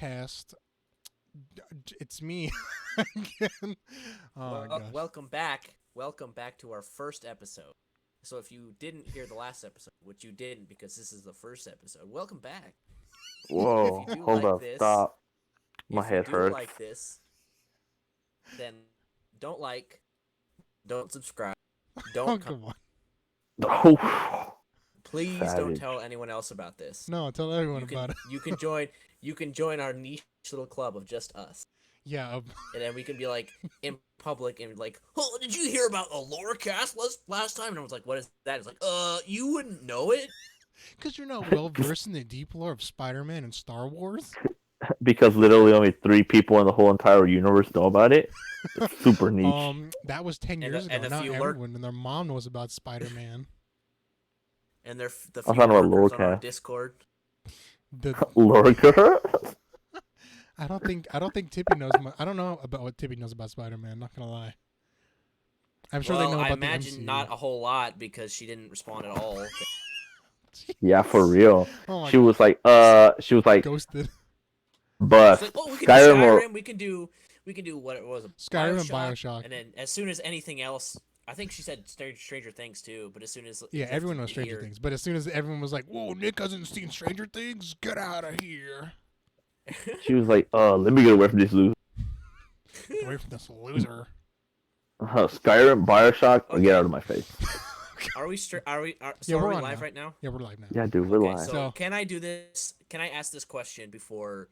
Lorecast. It's me again. Oh my gosh. Welcome back. Welcome back to our first episode. So if you didn't hear the last episode, which you didn't because this is the first episode, welcome back. If Whoa, you do hold like up, this, stop. My if you head do hurts. like this, then don't like, don't subscribe, Oh don't come on. Oh, please don't savage. tell anyone else about this. No, tell everyone You about can it. you can join our niche little club of just us. Yeah. And then we can be like in public and like, oh, did you hear about a Lorecast last time? And I was like, what is that? It's like, you wouldn't know it. Because you're not well versed in the deep lore of Spider-Man and Star Wars. Because literally only 3 people in the whole entire universe know about it. It's super niche. That was 10 And years a ago. Now few everyone and their mom knows about Spider-Man. And they're the I few thought about lurkers on our Lorecast. Discord. Lurker? I don't think Tippy knows. I don't know about what Tippy knows about Spider-Man. Not gonna lie. I'm sure they know I about the imagine MCU. not a whole lot because she didn't respond at all. Yeah, for real. Oh my She was like, ghosted. but It's like, oh, we can Skyrim do or Skyrim. We can do what it was. Skyrim and BioShock. And then as soon as anything else, I think she said Stranger Things too. But as soon as Yeah, everyone knows Stranger Things. But as soon as everyone was like, "Whoa, Nick hasn't seen Stranger Things. Get out of here." she was like, let me get away from this loser. Away from this loser. Skyrim, BioShock, Okay. get out of my face. Are we so Yeah, are we're we on live now. right now? Yeah, we're live now. Yeah, dude, we're Okay, live. so So- can I do this? Can I ask this question before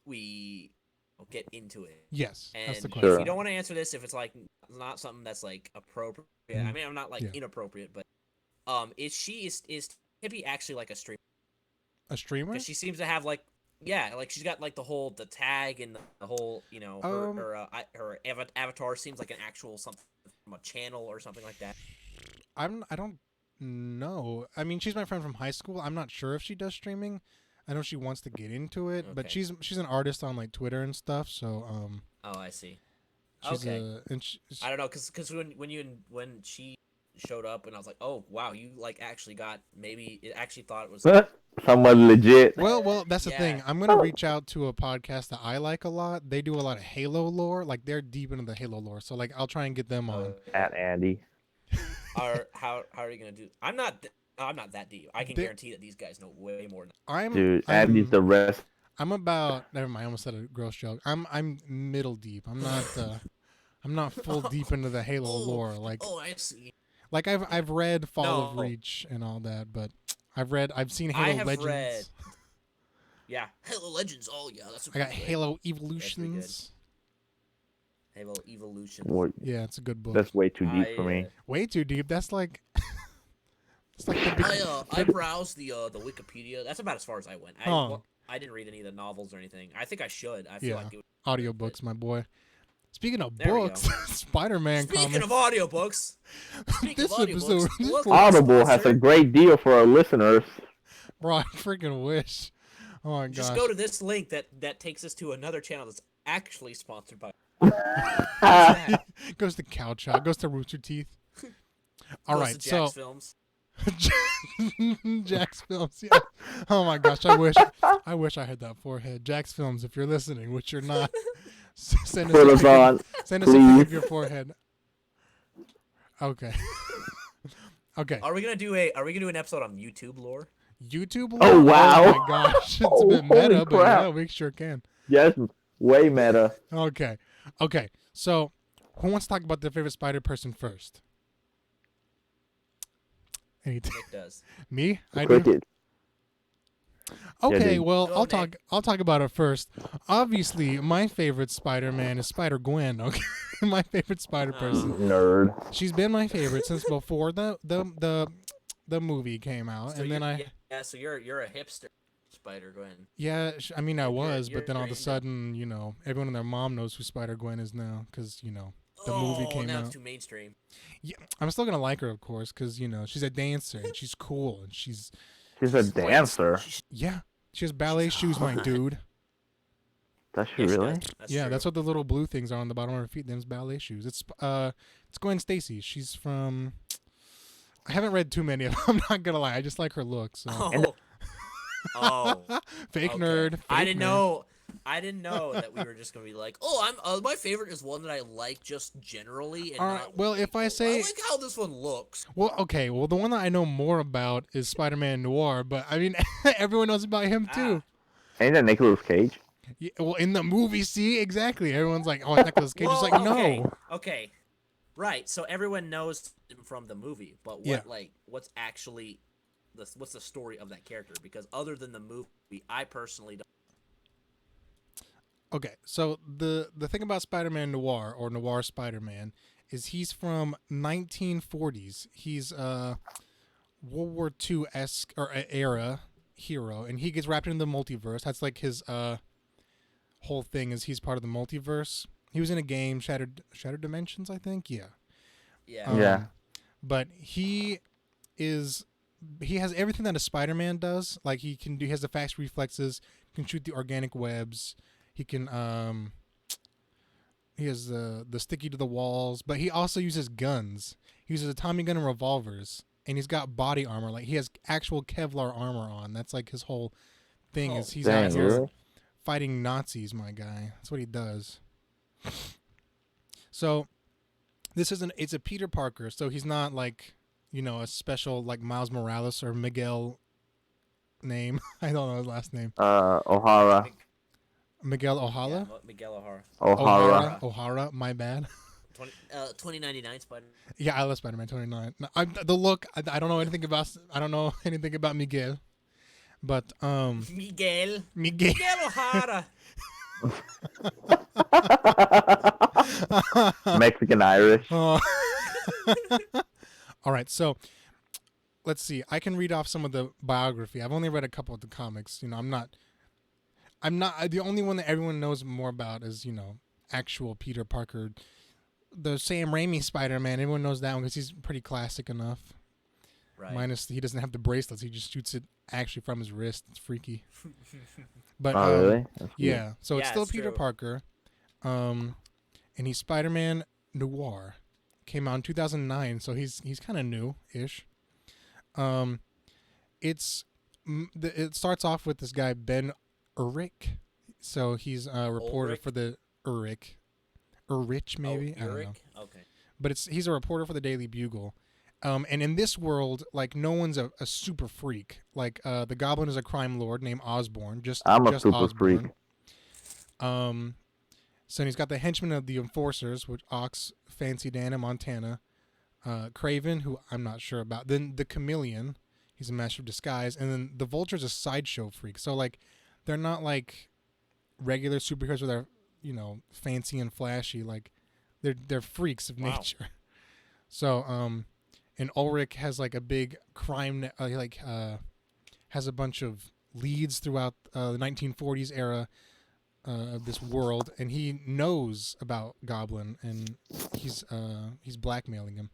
we get into it? Yes, And that's the if question. Sure. you don't want to answer this, if it's like not something that's like appropriate, I mean, I'm not like Yeah. inappropriate, but is Tippy actually like a streamer? A streamer? Because she seems to have like she's got like the tag and the whole her avatar seems like an actual something from a channel or something like that. I don't know. I mean, she's my friend from high school. I'm not sure if she does streaming. I know she wants to get into it, but Okay. she's an artist on like Twitter and stuff. So Oh, I see. she's Okay. I I don't know, cause when she showed up and I was like, oh wow, you like actually got it actually thought it was Someone legit. well, that's the thing. Yeah. I'm gonna reach out to a podcast that I like a lot. They do a lot of Halo lore. Like they're deep into the Halo lore. So like I'll try and get them on. At Andy. how are you gonna do? I'm not that deep. I can They- guarantee that these guys know way more. Dude, Andy's the rest. I'm about. Never mind. I almost said a gross joke. I'm middle deep. I'm not full deep into the Halo lore. Like I see. like I've read Fall of No. Reach and all that, but I've seen I Halo have Legends. read. Yeah, Halo Legends. Oh yeah, that's. I got pretty good. Halo Evolutions. Halo Evolution. Well, Yeah, it's a good book. that's way too deep for me. Way too deep. That's like. It's like the big, I browsed the Wikipedia. That's about as far as I went. Oh. I didn't read any of the novels or anything. I think I should. I feel Yeah. like it would, audiobooks, my boy. Speaking of There we go. books, Spider-Man Speaking comics. of audiobooks, This episode- welcome, Audible has a sponsor. great deal for our listeners. Bro, I freaking wish. Oh my Just gosh. go to this link that takes us to another channel that's actually sponsored by. Goes to Cow Chow. Goes to Rooster Teeth. All Goes right, to so Jack's Films. Jack's Films. Yeah. Oh my gosh, I wish I had that forehead. Jack's Films, if you're listening, which you're not, send Put us us a on. pic, send us a pic please. of your forehead. Okay. Okay. Are we gonna do an episode on YouTube lore? YouTube. Oh, lore? wow. Oh my gosh, it's a Oh, bit holy meta, but crap. yeah, we sure can. Yes, way meta. Okay. Okay. So, who wants to talk about their favorite spider person first? Anything? Nick does. Me? I do. Cricket. Okay, dude. well, Go, I'll talk about it first. Obviously, my favorite Spider-Man is Spider-Gwen, okay? My favorite spider person. Nerd. She's been my favorite since before the movie came out, So and then so you're a hipster, Spider-Gwen. I mean I was, you're- but then all of a you're into- sudden, everyone and their mom knows who Spider-Gwen is now cuz the movie came now out. it's too mainstream. Yeah, I'm still going to like her of course cuz she's a dancer and she's cool and She's a dancer. yeah, she has ballet shoes, my dude. Does she Yeah, she really? does. That's Yeah, true. that's what the little blue things are on the bottom of her feet. Them's ballet shoes. It's Gwen Stacy. She's from. I haven't read too many of them. I'm not gonna lie. I just like her look. So Oh, And- Oh, Fake okay. nerd. Fake I didn't nerd. know. I didn't know that we were just gonna be like, oh, my favorite is one that I like just generally, and All not right. Well, like, if I oh, I say, like how this one looks. well, okay. Well, the one that I know more about is Spider-Man Noir, but I mean, everyone knows about him too. Ain't that Nicolas Cage? Yeah, well, in the movie, see, exactly. Everyone's like, "Oh, it's Nicolas Cage." It's Well, like, okay, no. okay, right. So everyone knows him from the movie, but Yeah. what's actually what's the story of that character? Because other than the movie, I personally don't. Okay, so the thing about Spider-Man Noir or Noir Spider-Man is he's from 1940s. He's World War II esque or era hero, and he gets wrapped into the multiverse. That's like his whole thing is he's part of the multiverse. He was in a game, Shattered Dimensions, I think. Yeah. Yeah. Yeah. But he has everything that a Spider-Man does. Like he has the fast reflexes, can shoot the organic webs. He can he has the sticky to the walls, but he also uses guns. He uses a Tommy gun and revolvers, and he's got body armor. Like he has actual Kevlar armor on. That's like his whole thing is he's Dang, out here really? fighting Nazis, my guy. That's what he does. So it's a Peter Parker, so he's not like, a special like Miles Morales or Miguel name. I don't know his last name. O'Hara. Miguel Yeah, O'Hala? Miguel O'Hara. O'Hara. O'Hara, my bad. 2099 Spider. Yeah, I love Spider-Man 29. No, the look, I don't know anything about Miguel. But Miguel Miguel O'Hara. Mexican Irish. All right, so let's see. I can read off some of the biography. I've only read a couple of the comics. I'm not the only one that everyone knows more about is, actual Peter Parker. The Sam Raimi Spider-Man, everyone knows that one because he's pretty classic enough. Right. Minus he doesn't have the bracelets. He just shoots it actually from his wrist. It's freaky. But Oh, really? That's yeah, so it's Yeah, still it's Peter true. Parker. And he's Spider-Man Noir. Came out in 2009, so he's kind of new-ish. It starts off with this guy Ben Urich. So he's a reporter Ulrich? for the Urich maybe. Oh, I don't know. Eric? Okay. But he's a reporter for the Daily Bugle. And in this world, like no one's a super freak. Like the Goblin is a crime lord named Osborn. I'm a just super Osborn. freak. So he's got the henchmen of the Enforcers, which Ox, Fancy Dan, and Montana. Craven, who I'm not sure about. Then the Chameleon, he's a master of disguise, and then the Vulture's a sideshow freak. So like, they're not like regular superheroes where they're fancy and flashy. Like, they're freaks of Wow. nature. So and Ulrich has like a big crime, has a bunch of leads throughout the 1940s era of this world, and he knows about Goblin, and he's blackmailing him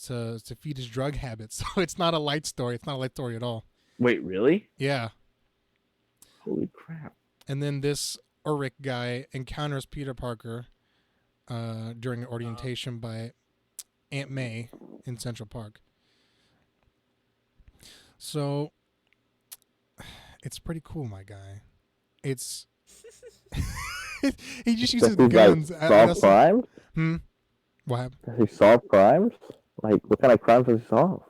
to feed his drug habits. So it's not a light story. It's not a light story at all. Wait, really? Yeah. Holy crap. And then this Ulrich guy encounters Peter Parker during an orientation by Aunt May in Central Park. So it's pretty cool, my guy. It's he just uses Does he guns. like solve crimes? What happened? Does he solve crimes? Like, what kind of crimes does he solve?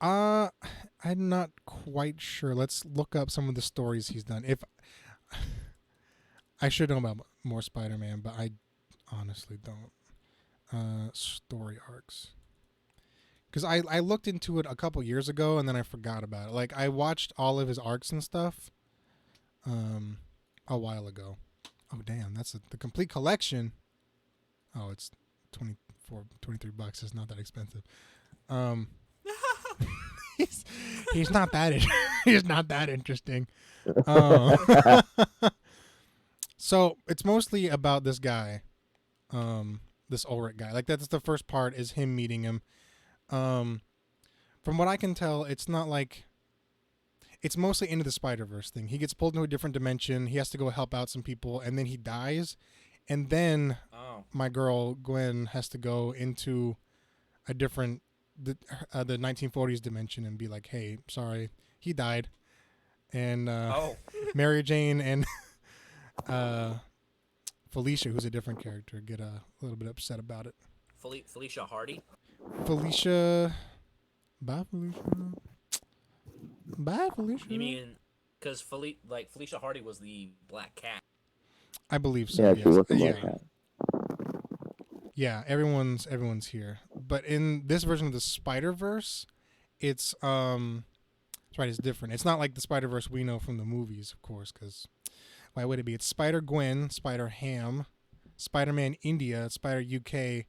I'm not quite sure. Let's look up some of the stories he's done. If I should know about more Spider-Man, but I honestly don't. Story arcs. Because I looked into it a couple years ago and then I forgot about it. Like I watched all of his arcs and stuff a while ago. Oh damn, that's the complete collection. Oh, it's $23. It's not that expensive. He's not that he's not that interesting. So it's mostly about this guy, this Ulrich guy. Like that's the first part is him meeting him. From what I can tell, it's not like it's mostly into the Spider-Verse thing. He gets pulled into a different dimension. He has to go help out some people, and then he dies. And then my girl Gwen has to go into a different the 1940s dimension and be like, "Hey, sorry, he died." and Oh, Mary Jane and Felicia, who's a different character, get a little bit upset about it. Felicia Hardy. Felicia, bye Felicia, bye Felicia. You mean because Felicia Hardy was the Black Cat? I believe so. Yeah, yes. she was a yeah. Black Cat. Yeah, everyone's here. But in this version of the Spider-Verse, it's that's right, it's different. It's not like the Spider-Verse we know from the movies, of course, because why would it be? It's Spider-Gwen, Spider-Ham, Spider-Man India, Spider-UK,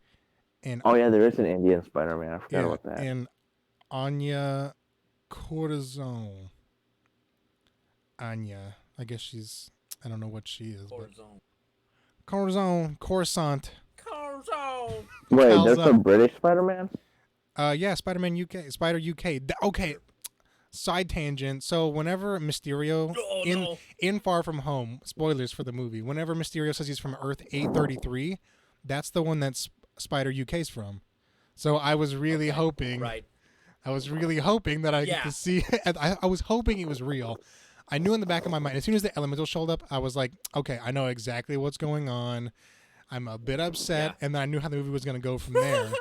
and Oh yeah, there is an Indian Spider-Man. I forgot yeah, about that. and Anya Corazon. Anya, I guess I don't know what she is. Corazon, Coruscant. Wait, How's there's that? a British Spider-Man? Yeah, Spider-Man UK, Spider UK. Okay, side tangent. So whenever Mysterio in Far From Home, spoilers for the movie, whenever Mysterio says he's from Earth 833, that's the one that's Spider UK's from. So I was really hoping, Right. I was really hoping that I get to see. I was hoping it was real. I knew in the back of my mind, as soon as the Elemental showed up, I was like, okay, I know exactly what's going on. I'm a bit upset, and then I knew how the movie was going to go from there.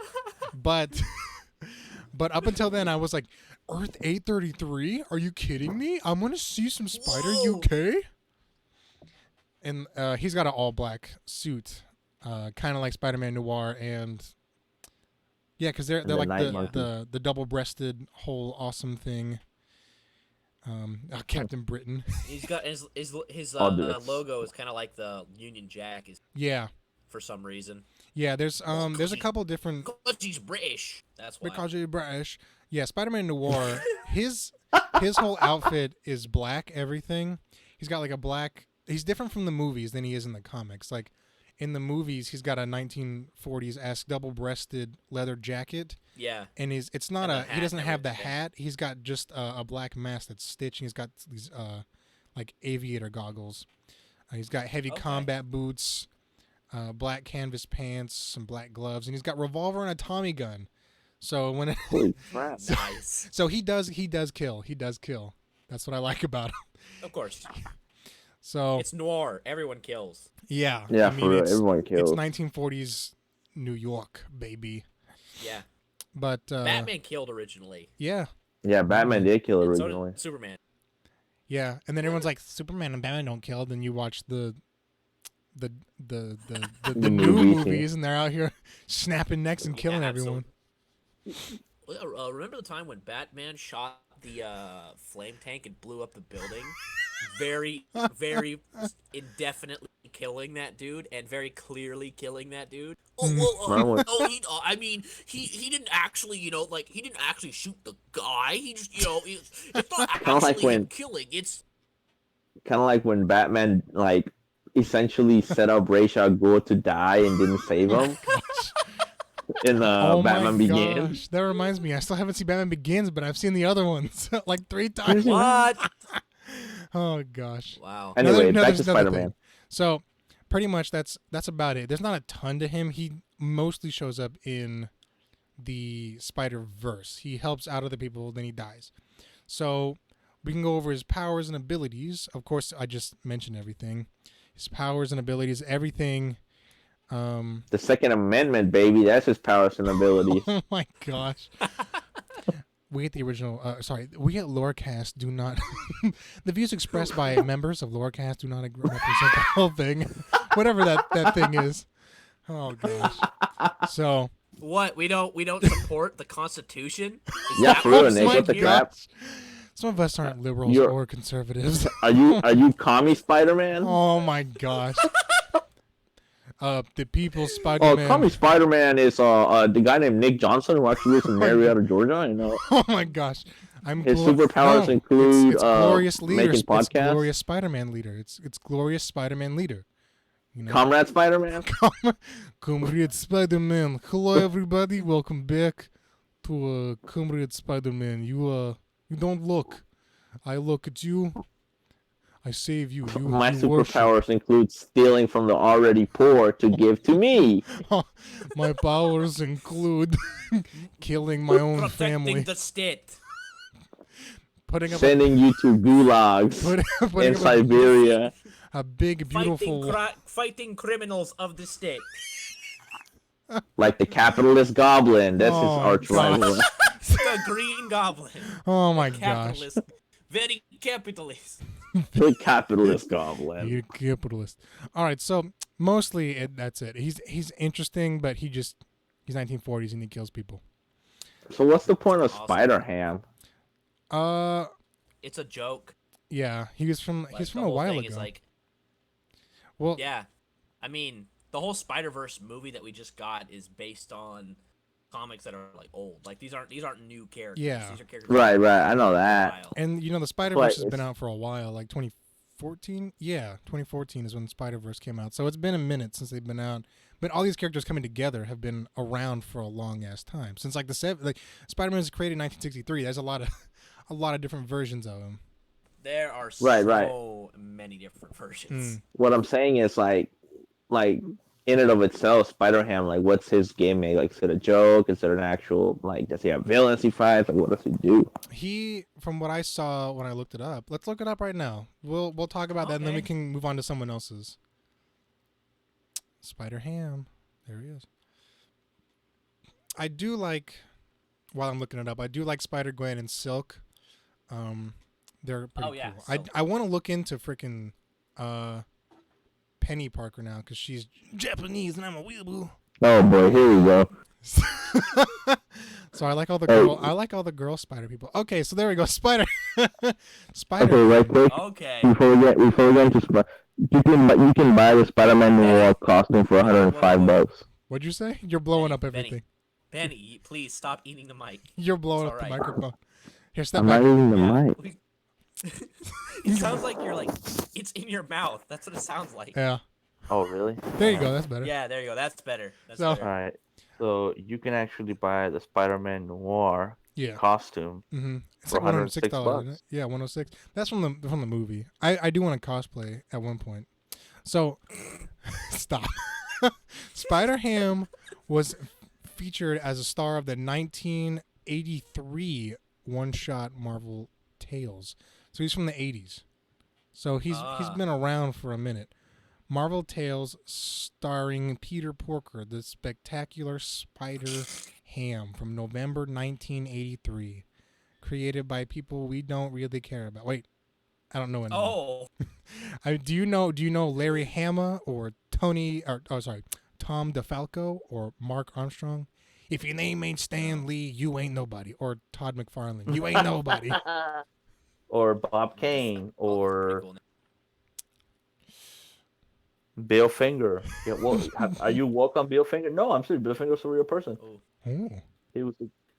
But up until then, I was like, Earth 833? Are you kidding me? I'm going to see some Spider UK? And he's got an all-black suit, kind of like Spider-Man Noir, and yeah, because they're like the double-breasted whole awesome thing. Captain Britain. He's got his logo is kind of like the Union Jack is. Yeah. For some reason. Yeah, there's a couple different. Because he's British. That's why. Because he's British. Yeah, Spider-Man Noir. his whole outfit is black. Everything. He's got like a black. He's different from the movies than he is in the comics. Like in the movies, he's got a 1940s-esque double-breasted leather jacket. Yeah. And it's not he doesn't have the hat. He's got just a black mask that's stitched. And he's got these like aviator goggles. He's got heavy combat boots. Black canvas pants, some black gloves, and he's got revolver and a Tommy gun. So when Holy crap. Nice. So he does kill. He does kill. That's what I like about him. Of course. So it's noir. Everyone kills. Yeah. Yeah, for real. Everyone kills. It's 1940s New York, baby. Yeah. But Batman killed originally. Yeah. Yeah, Batman did kill originally. So did Superman. Yeah, and then everyone's like, Superman and Batman don't kill. Then you watch the new movies, and they're out here snapping necks and killing everyone. Remember the time when Batman shot the flame tank and blew up the building? Very, very indefinitely killing that dude, and very clearly killing that dude. I mean, he didn't actually, he didn't actually shoot the guy. He just, it's not actually him killing. It's kind of like when Batman, essentially set up Ra's al Ghul to die and didn't save him. In Batman Begins. That reminds me, I still haven't seen Batman Begins, but I've seen the other ones like 3 times. What? Oh gosh. Wow. Anyway, back to Spider-Man. So, pretty much that's about it. There's not a ton to him. He mostly shows up in the Spider-Verse. He helps out other people, then he dies. So, we can go over his powers and abilities. Of course, I just mentioned everything. His powers and abilities, everything. The Second Amendment, baby. That's his powers and abilities. Oh my gosh. We get the original. We get Lorecast. Do not. The views expressed by members of Lorecast do not represent the whole thing. Whatever that thing is. Oh gosh. So. What? We don't support the Constitution? Yeah, for real, Nick. What the crap? Some of us aren't liberals or conservatives. Are you commie Spider-Man? Oh my gosh. The People's Spider-Man. Oh, commie Spider-Man is the guy named Nick Johnson who actually lives in Marietta, Georgia. Oh my gosh. His superpowers include it's Glorious Leader. making podcasts. It's Glorious Spider-Man Leader. It's Glorious Spider-Man Leader. Comrade Spider-Man. Comrade Spider-Man. Hello everybody. Welcome back to Comrade Spider-Man. You don't look. I look at you. I save you. My superpowers include stealing from the already poor to give to me. My powers include killing my own family. Protecting the state. putting up sending you to gulags putting in up Siberia. a big, beautiful. Fighting criminals of the state. Like the capitalist goblin. That's his Oh, arch gosh. rival. The Green Goblin. Oh my gosh. Capitalist. Very capitalist. The capitalist goblin. You capitalist. All right, so mostly that's it. He's interesting, but he's 1940s and he kills people. So what's the point of Awesome. Spider Ham? It's a joke. Yeah, he's from Like, a the whole while thing ago. is like, Well, yeah, I mean, the whole Spider-Verse movie that we just got is based on comics that are like old. Like these aren't new characters. Yeah. These are characters Right, that right. I know for a that. while. and the Spider-Verse has been it's- out for a while, like 2014. Yeah, 2014 is when Spider-Verse came out. So it's been a minute since they've been out. But all these characters coming together have been around for a long ass time. Since like Spider-Man was created in 1963. There's a lot of different versions of him. There are Right. so many different versions. What I'm saying is like in and of itself, Spider Ham, like what's his gimmick? Like is it a joke? Is it an actual like does he have villains he fights? Like what does he do? He, from what I saw when I looked it up, let's look it up right now. We'll talk about that and then we Okay. can move on to someone else's. Spider Ham, there he is. I do like, while I'm looking it up, I do like Spider Gwen and Silk. They're pretty Oh, yeah, cool. Silk. I want to look into freaking Penny Parker now because she's Japanese and I'm a weeaboo. Oh boy, here we go. So I like all the girl spider people. Okay, so there we go. Spider. Okay, right quick. Okay. Before we get into you can buy the Spider-Man Noir costume for $105. What'd you say? You're blowing up Benny. everything. Benny, please stop eating the mic. You're blowing It's up the alright. microphone. Here, step I'm back. not eating the mic. It sounds like you're like it's in your mouth. That's what it sounds like. Yeah. Oh, really? There you go. That's better. Yeah, there you go. That's better. That's So- All better. right. So you can actually buy the Spider-Man Noir Yeah. costume. Mm-hmm. It's For like $106, $106. isn't it? Yeah, 106. That's from the movie. I do want to cosplay at one point. So, stop. Spider Ham was featured as a star of the 1983 one-shot Marvel Tales. So he's from the 80s. So he's been around for a minute. Marvel Tales starring Peter Porker, the spectacular Spider Ham from November 1983. Created by people we don't really care about. Wait, I don't know anymore. Oh, Do you know Larry Hama or Tom DeFalco or Mark Armstrong? If your name ain't Stan Lee, you ain't nobody. Or Todd McFarlane, you ain't nobody. Or Bob Kane, pretty or cool name. Bill Finger. Yeah, well, are you woke on Bill Finger? No, I'm serious. Bill Finger's a real person. Oh, Oh,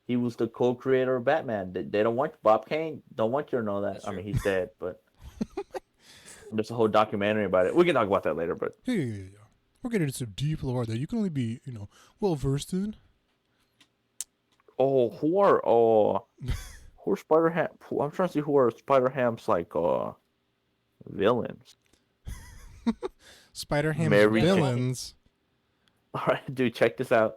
He was the co-creator of Batman. They don't want Bob Kane. Don't want you to know that. That's I mean, true. he's dead, but there's a whole documentary about it. We can talk about that later. But hey, we're getting into some deep lore that you can only be, well versed in. who are Spider Ham? I'm trying to see who are Spider Ham's like villains. Spider Ham's Mary Jane. villains. All right, dude, check this out.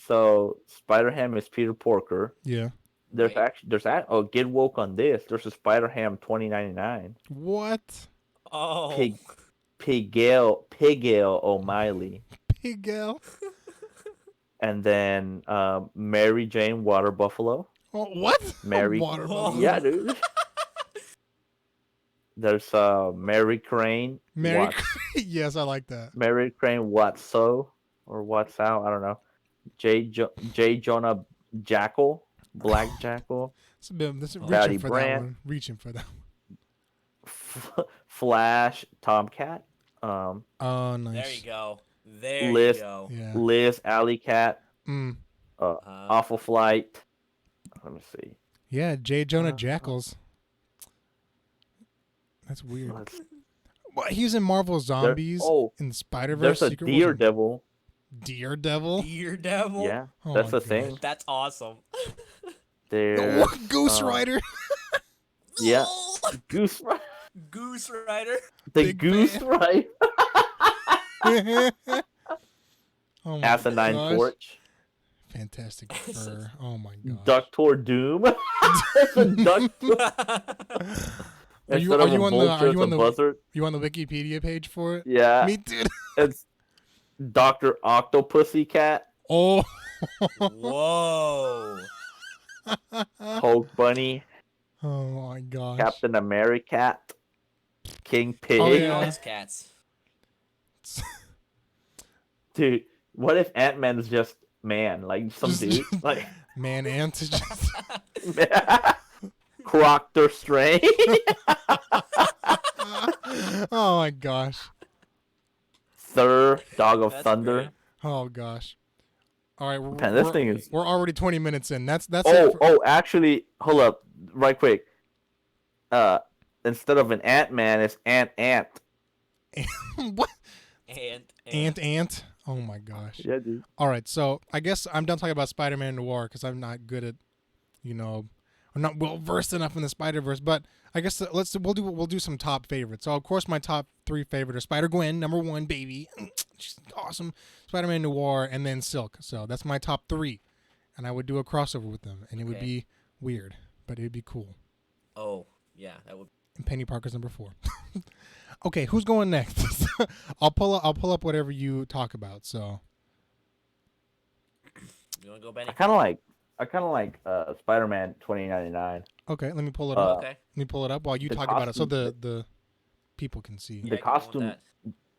So Spider Ham is Peter Porker. Yeah. There's Right. get woke on this. There's a Spider Ham 2099. What? oh. Pigale O'Malley, Pig gal. and then Mary Jane Water Buffalo. Oh, what? Mary. Water Whoa. buffalo. Yeah, dude. There's Mary Crane. Mary. Watts- Yes, I like that. Mary Crane Watso or Watsow. I don't know. J. Jonah Jackal. Black Jackal. It's a bit. This is Patty reaching for that Brand. one. Reaching for that. Flash Tomcat. Oh, nice. There you go. There Liz. you go. Yeah. Liz Alley Cat. Mm. Awful Flight. Let me see. Yeah, J. Jonah Jackals. That's weird. Let's- Well, he was in Marvel Zombies oh, in Spider-Verse. There's a Secret Wars. Daredevil. Daredevil. Dear Devil. Yeah, Oh that's my the thing. That's awesome. There. Ghost uh, Rider. Yeah. No! Goose. Goose Rider. The Big Goose fan. Right. Oh my Asinine gosh. Torch. Fantastic Fur. Oh my gosh. Doctor Doom. It's a duck. Are you Instead of a on the vulture, it's a the buzzard. you on the Wikipedia page for it? Yeah, Me too. it's Doctor Octopussy Cat, Oh. Whoa. Hulk Bunny, Oh my gosh. Captain America, King Pig. Oh, Look at yeah. all these cats. Dude, what if Ant-Man is just man, like some Just- dude, like Man Ant is just Croctor Strange? Oh my gosh. Thur, Dog of That's Thunder. great. Oh gosh. All right, Man, this thing is. we're already 20 minutes in. That's Oh, it for- actually, hold up, right quick. Instead of an Ant-Man, it's Ant. What? And Ant. Oh my gosh. Yeah, dude. All right, so I guess I'm done talking about Spider-Man Noir because I'm not good at, I'm not well versed enough in the Spider-Verse. But I guess we'll do some top favorites. So of course my top 3 favorite are Spider-Gwen, number 1, baby, she's awesome. Spider-Man Noir, and then Silk. So that's my top 3, and I would do a crossover with them, and it would Okay. be weird, but it would be cool. oh yeah, that would. And Penny Parker's number 4. Okay, who's going next? I'll pull up whatever you talk about. So You want to go, Benny? I kind of like Spider-Man 2099. okay, let me pull it up. Okay. Let me pull it up while you The talk about it, so costume- the people can see. The Yeah, go on with costume- that.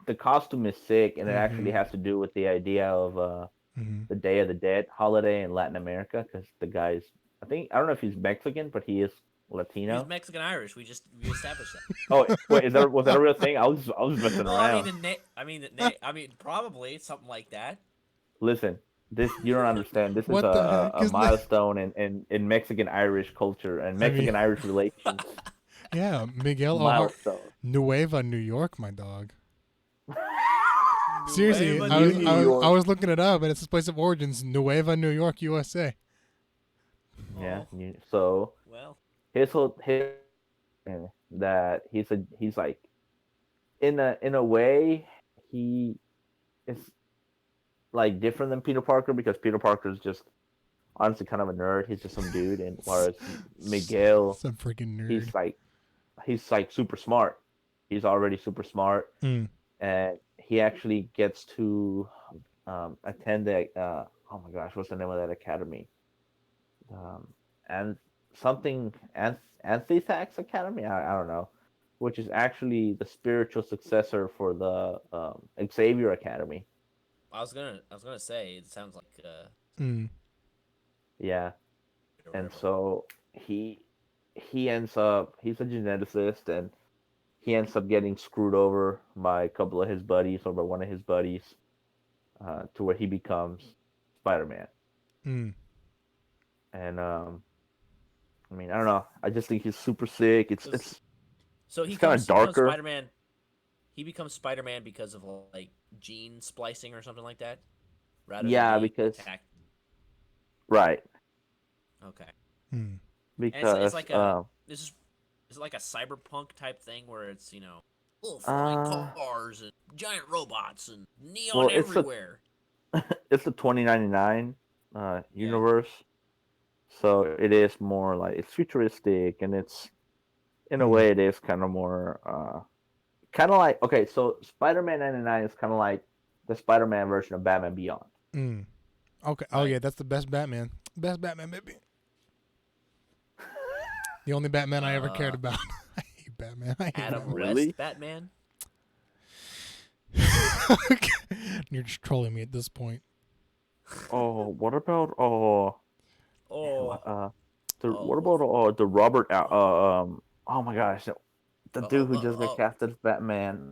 The costume is sick, and it Mhm. actually has to do with the idea of Hmm. the Day of the Dead holiday in Latin America, because the guy's, I don't know if he's Mexican, but he is Latino. He's Mexican Irish. We established that. Oh wait, was that a real thing? I was messing Well, around. I mean, probably something like that. Listen, this you don't understand. This is What the heck a is that? milestone in Mexican Irish culture and Mexican Irish relations. Yeah, Miguel O'Hara, Milestone. Nueva, New York, my dog. Seriously, Nueva, I was, New I, was, York. I was looking it up, and it's his place of origins, Nueva, New York, USA. Yeah. Oh, So well, his that he's like in a way he is like different than Peter Parker, because Peter Parker is just honestly kind of a nerd. He's just some dude, and whereas Miguel, Some freaking nerd. he's like super smart. He's already super smart, Mm. and he actually gets to attend the oh my gosh, what's the name of that academy? And something Antithax Academy. I don't know, which is actually the spiritual successor for the Xavier Academy. I was gonna say it sounds like Mm. Yeah, or and whatever. so he ends up, he's a geneticist, and he ends up getting screwed over by a couple of his buddies, or by one of his buddies, to where he becomes Spider-Man. Mm. And I mean, I don't know. I just think he's super sick. It's So he it's kinda becomes darker. Spider-Man. He becomes Spider-Man because of like gene splicing or something like that. Rather Yeah, than being because- attacked. right, Mm. Okay. And because it's like a is it like a cyberpunk type thing where it's flying cars and giant robots and neon Well, it's a- everywhere. it's the 2099 universe, so it is more like it's futuristic, and it's in a way it is kind of more kind of like, okay, so Spider-Man 99 is kind of like the Spider-Man version of Batman Beyond. Mm. Okay. Oh Right. yeah, that's the best Batman. Best Batman, baby. The only Batman I ever cared about. I hate Batman. I hate Adam Batman. Really? West Batman. You're just trolling me at this point. Oh, what about Oh, what about the Robert oh my gosh, the dude who just got casted as Batman.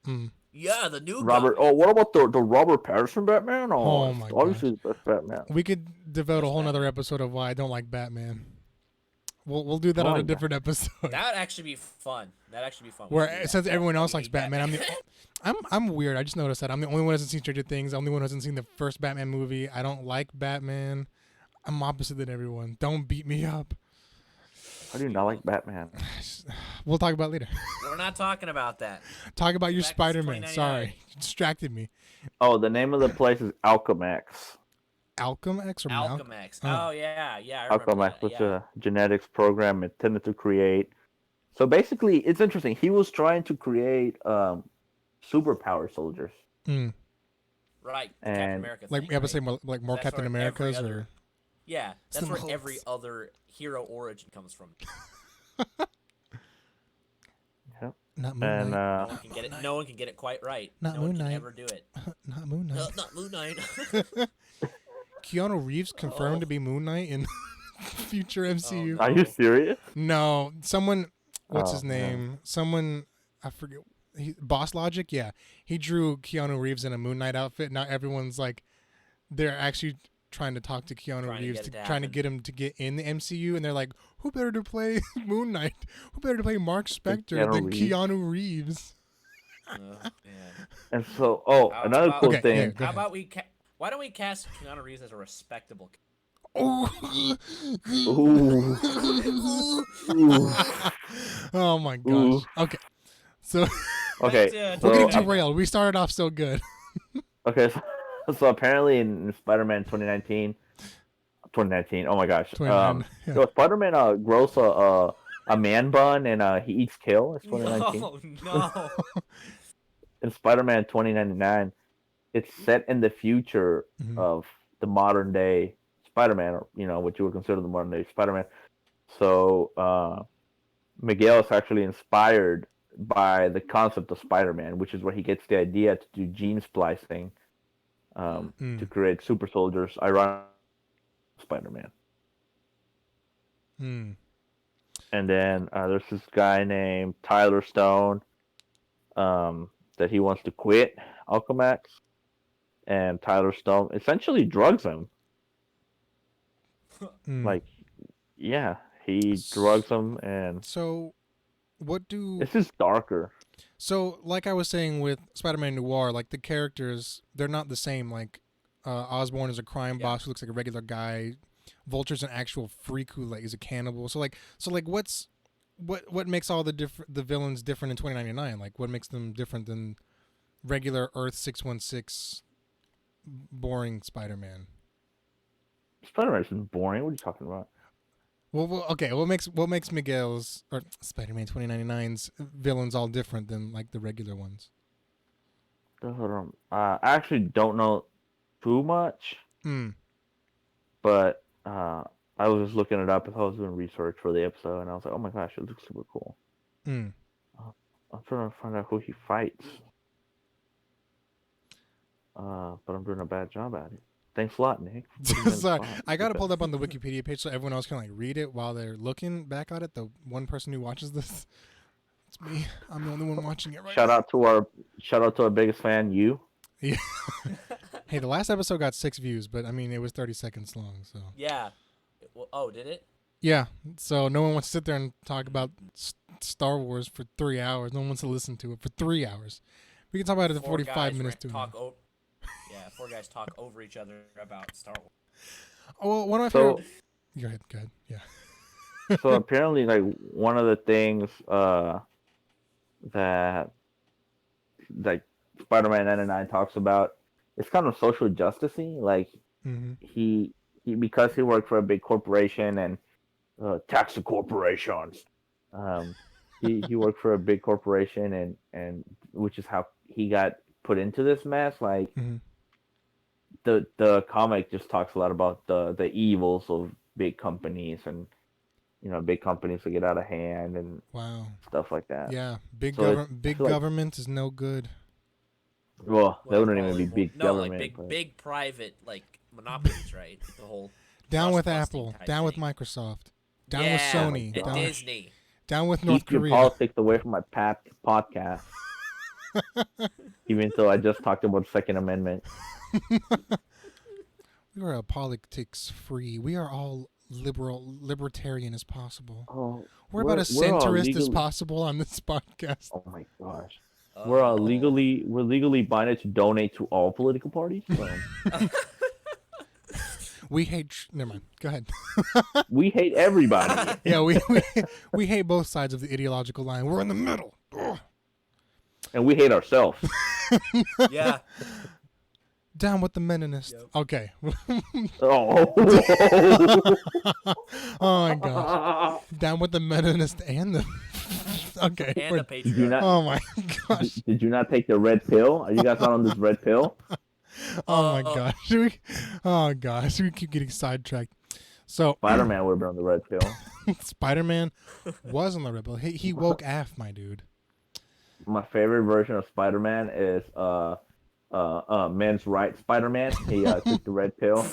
Mm. yeah, the new Robert. guy. Oh, what about the Robert Patterson Batman? Oh it's my obviously the best Batman. We could devote a Best whole Batman. nother episode of why I don't like Batman. We'll do that Oh on my a God. different episode. That'd actually be fun. We Where should do that. since everyone else We likes hate Batman, I'm weird. I just noticed that I'm the only one who hasn't seen Stranger Things. The only one who hasn't seen the first Batman movie. I don't like Batman. I'm opposite than everyone. Don't beat me up. I do not like Batman. We'll talk about it later. We're not talking about that. Talk about your Back to Spider-Man. 2099. Sorry, you distracted me. Oh, the name of the place is Alchemax. Alchem X or Malcolm? Alchemex. Oh. Oh yeah, I remember Alchemax that. was Yeah. a genetics program intended to create. So basically, it's interesting. He was trying to create superpower soldiers, Mm. Right, the Captain and America Like, thing. yeah, but right? say more, like more That's Captain where every Americas other- or Yeah, that's Some where every hopes. other hero origin comes from. not Moon and Knight. No one can get it. No one can get it quite right. Not no one Moon can Knight. ever do it. Not Moon Knight. Not Moon Knight. Keanu Reeves confirmed to be Moon Knight in future MCU. no. are you serious? No, someone. What's Oh, his man. name? Someone. I forget. Boss Logic. Yeah, he drew Keanu Reeves in a Moon Knight outfit. Now everyone's like, they're actually trying to talk to Keanu Trying to Reeves get it to trying to happen. get him to get in the MCU, and they're like, who better to play Moon Knight? Who better to play Mark Spector Keanu than Reeves. Keanu Reeves? Oh, man. And so, How another about- cool Okay, thing. yeah. Go How ahead. about we? Why don't we cast Keanu Reeves as a respectable? Oh. Ooh. Ooh. Oh my gosh. Ooh. Okay. So Okay, Back to- we're getting so, derailed. We started off so good. okay, so apparently in Spider-Man 2019, oh my gosh, 29, yeah. so Spider-Man grows a man bun and he eats kale. It's 2019. No. In Spider-Man 2099, it's set in the future Mhm. of the modern day Spider-Man, or what you would consider the modern day Spider-Man. So Miguel is actually inspired by the concept of Spider-Man, which is where he gets the idea to do gene splicing to create super soldiers. Ironically, Spider-Man. Hmm. And then there's this guy named Tyler Stone that he wants to quit Alchemax, and Tyler Stone essentially drugs him. Hmm. Like, yeah, he drugs him, and So, what do it's just darker. so like I was saying with Spider-Man Noir, like the characters, they're not the same. Like Osborn is a crime Yeah. boss who looks like a regular guy. Vulture's an actual freak who like is a cannibal. So what makes all the villains different in 2099? Like what makes them different than regular Earth 616 boring Spider-Man? Spider-Man isn't boring. What are you talking about? Well, okay. What makes Miguel's or Spider-Man 2099's villains all different than like the regular ones? I actually don't know too much, Hmm. but I was just looking it up as I was doing research for the episode, and I was like, oh my gosh, it looks super cool. Hmm. I'm trying to find out who he fights. But I'm doing a bad job at it. Thanks a lot, Nick. Sorry, I got it pulled up on the Wikipedia page so everyone else can like read it while they're looking back at it. The one person who watches this, it's me. I'm the only one watching it right Shout now. out to our biggest fan, you. Hey, the last episode got 6 views, but I mean it was 30 seconds long, so Yeah. Well, oh, did it? yeah. So no one wants to sit there and talk about Star Wars for 3 hours. No one wants to listen to it for 3 hours. We can talk about it in Four 45 guys minutes to an hour. four guys talk over each other about Star Wars. Oh, well, one of my So, favorite. Go ahead. Yeah. so apparently, like one of the things that like Spider-Man 99 talks about, it's kind of social justicey. Like Mm-hmm. he because he worked for a big corporation and tax the corporations. He worked for a big corporation and which is how he got put into this mess. Like Mm-hmm. the comic just talks a lot about the evils of big companies and big companies that get out of hand and Wow. stuff like that. Yeah. Big So it's- big it's like- government is no good. Well, they wouldn't probably even be big no, government. like but- big private like monopolies, right? The whole Down with trust-busting Apple. type Down with thing. Microsoft. Down with Yeah, Sony. and Gosh. Disney. Down with North Keep your Korea. politics away from my podcast. Even though I just talked about Second Amendment. We are a politics free. We are all libertarian as possible. Oh, We're about as we're all centrist as legally- possible on this podcast. Oh my gosh. Oh. We're legally binded to donate to all political parties. So We hate. Never mind. Go ahead. we hate everybody. Yeah, we hate both sides of the ideological line. We're in the middle. Ugh. And we hate ourselves. Yeah. Down with the Meninist. Yep. Okay. Oh. Oh my gosh. Down with the Meninist and the. Okay. And we're- the Did you Patriot. not? Oh my gosh. Did you not take the red pill? Are you guys not on this red pill? Oh my Oh. gosh. Oh gosh. We keep getting sidetracked. So Spider-Man would have been on the red pill. Spider-Man was on the rebel. He woke AF, my dude. My favorite version of Spider-Man is men's right Spider-Man. He took the red pill.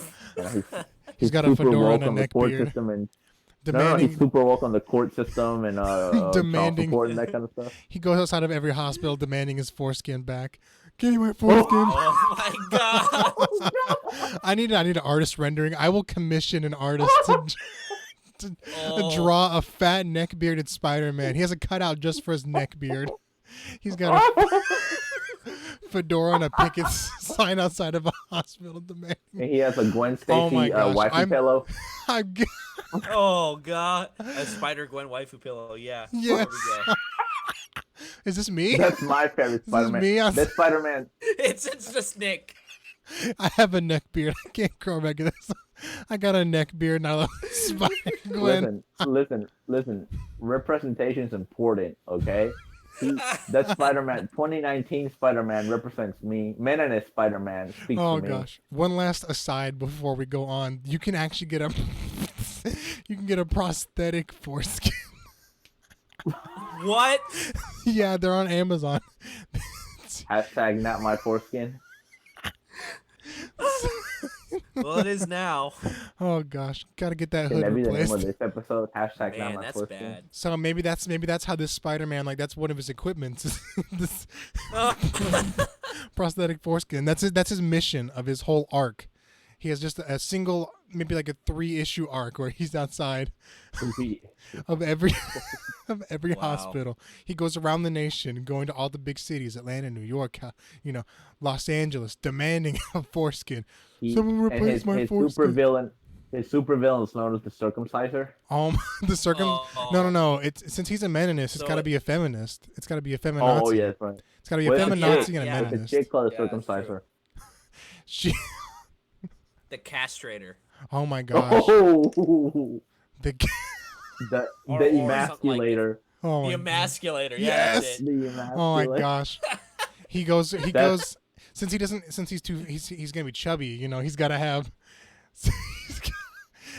He's got a super fedora woke and a on the neck court beard. system and no, Demanding. he's super woke on the court system and child Demanding- support and that kind of stuff. He goes outside of every hospital demanding his foreskin back. Give me my foreskin. Oh my god. I need an artist rendering. I will commission an artist to Oh. draw a fat neck bearded Spider-Man. He has a cutout just for his neck beard. He's got a fedora and a picket sign outside of a hospital demanding. And he has a Gwen Oh my Stacy gosh, wifey I'm- pillow. I'm g- Oh god. A Spider-Gwen waifu pillow. Yeah. Yes. There we go. Is this me? That's my favorite This is Spider-Man. me on- That Spider-Man. It's just Nick. I have a neck beard. I can't grow back this. I got a neck beard, not a Spider-Gwen. Listen. Representation is important, okay? That Spider-Man, 2019 Spider-Man represents me. Menace Spider-Man speaks Oh to me. gosh. One last aside before we go on. You can actually get a you can get a prosthetic foreskin. What? Yeah, they're on Amazon. Hashtag not my foreskin. Well, it is now. Oh gosh, gotta get that Can hood that be the name of replaced. this episode? Hashtag not Man, my that's foreskin. bad. So maybe that's how this Spider-Man, like, that's one of his equipments. This prosthetic foreskin. That's his mission of his whole arc. He has just a single, maybe like a 3-issue arc where he's outside of every Wow. hospital. He goes around the nation, going to all the big cities, Atlanta, New York, Los Angeles, demanding a foreskin. Someone and replace my his foreskin. supervillain. His supervillain is known as the Circumciser. No. It's since he's a meninist, it's So got to it- be a feminist. It's got to be a feminazi. Oh, yeah, that's right. It's got to be a Well, it's a feminazi chick. and a Yeah. It's a meninist. chick called a Yeah, that's Circumciser. She, The castrator. oh my gosh. Oh, The, the Or the something like that. emasculator. oh The my, emasculator. Yeah, Yes! that's it. The emasculator. oh my gosh. He goes That's- since he's going to be chubby, he's got to have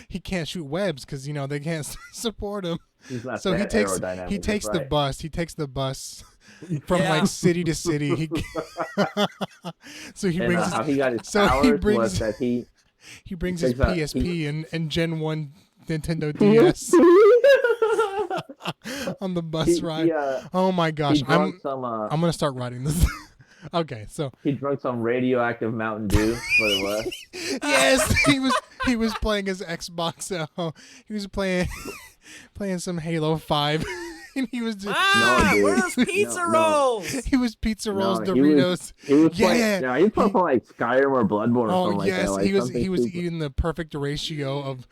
he can't shoot webs cuz they can't support him. He's not So he that takes aerodynamic, he that's takes the right. bus. He takes the bus from Yeah. like city to city. So he And brings how he got his so he powers brings- was that he his takes a- PSP and Gen 1 Nintendo DS on the bus he, ride. he, Oh my gosh. he drunk some I'm going to start writing this. Okay, so he drunk some radioactive Mountain Dew. That's what it was. yes, he was playing his Xbox at home. He was playing some Halo 5 and he was just Ah, dude. where's pizza No. rolls? he was pizza rolls, No, Doritos. He was Yeah. playing. No, he was playing like Skyrim or Bloodborne or Oh something like yes, that. Like he was something stupid. eating the perfect ratio of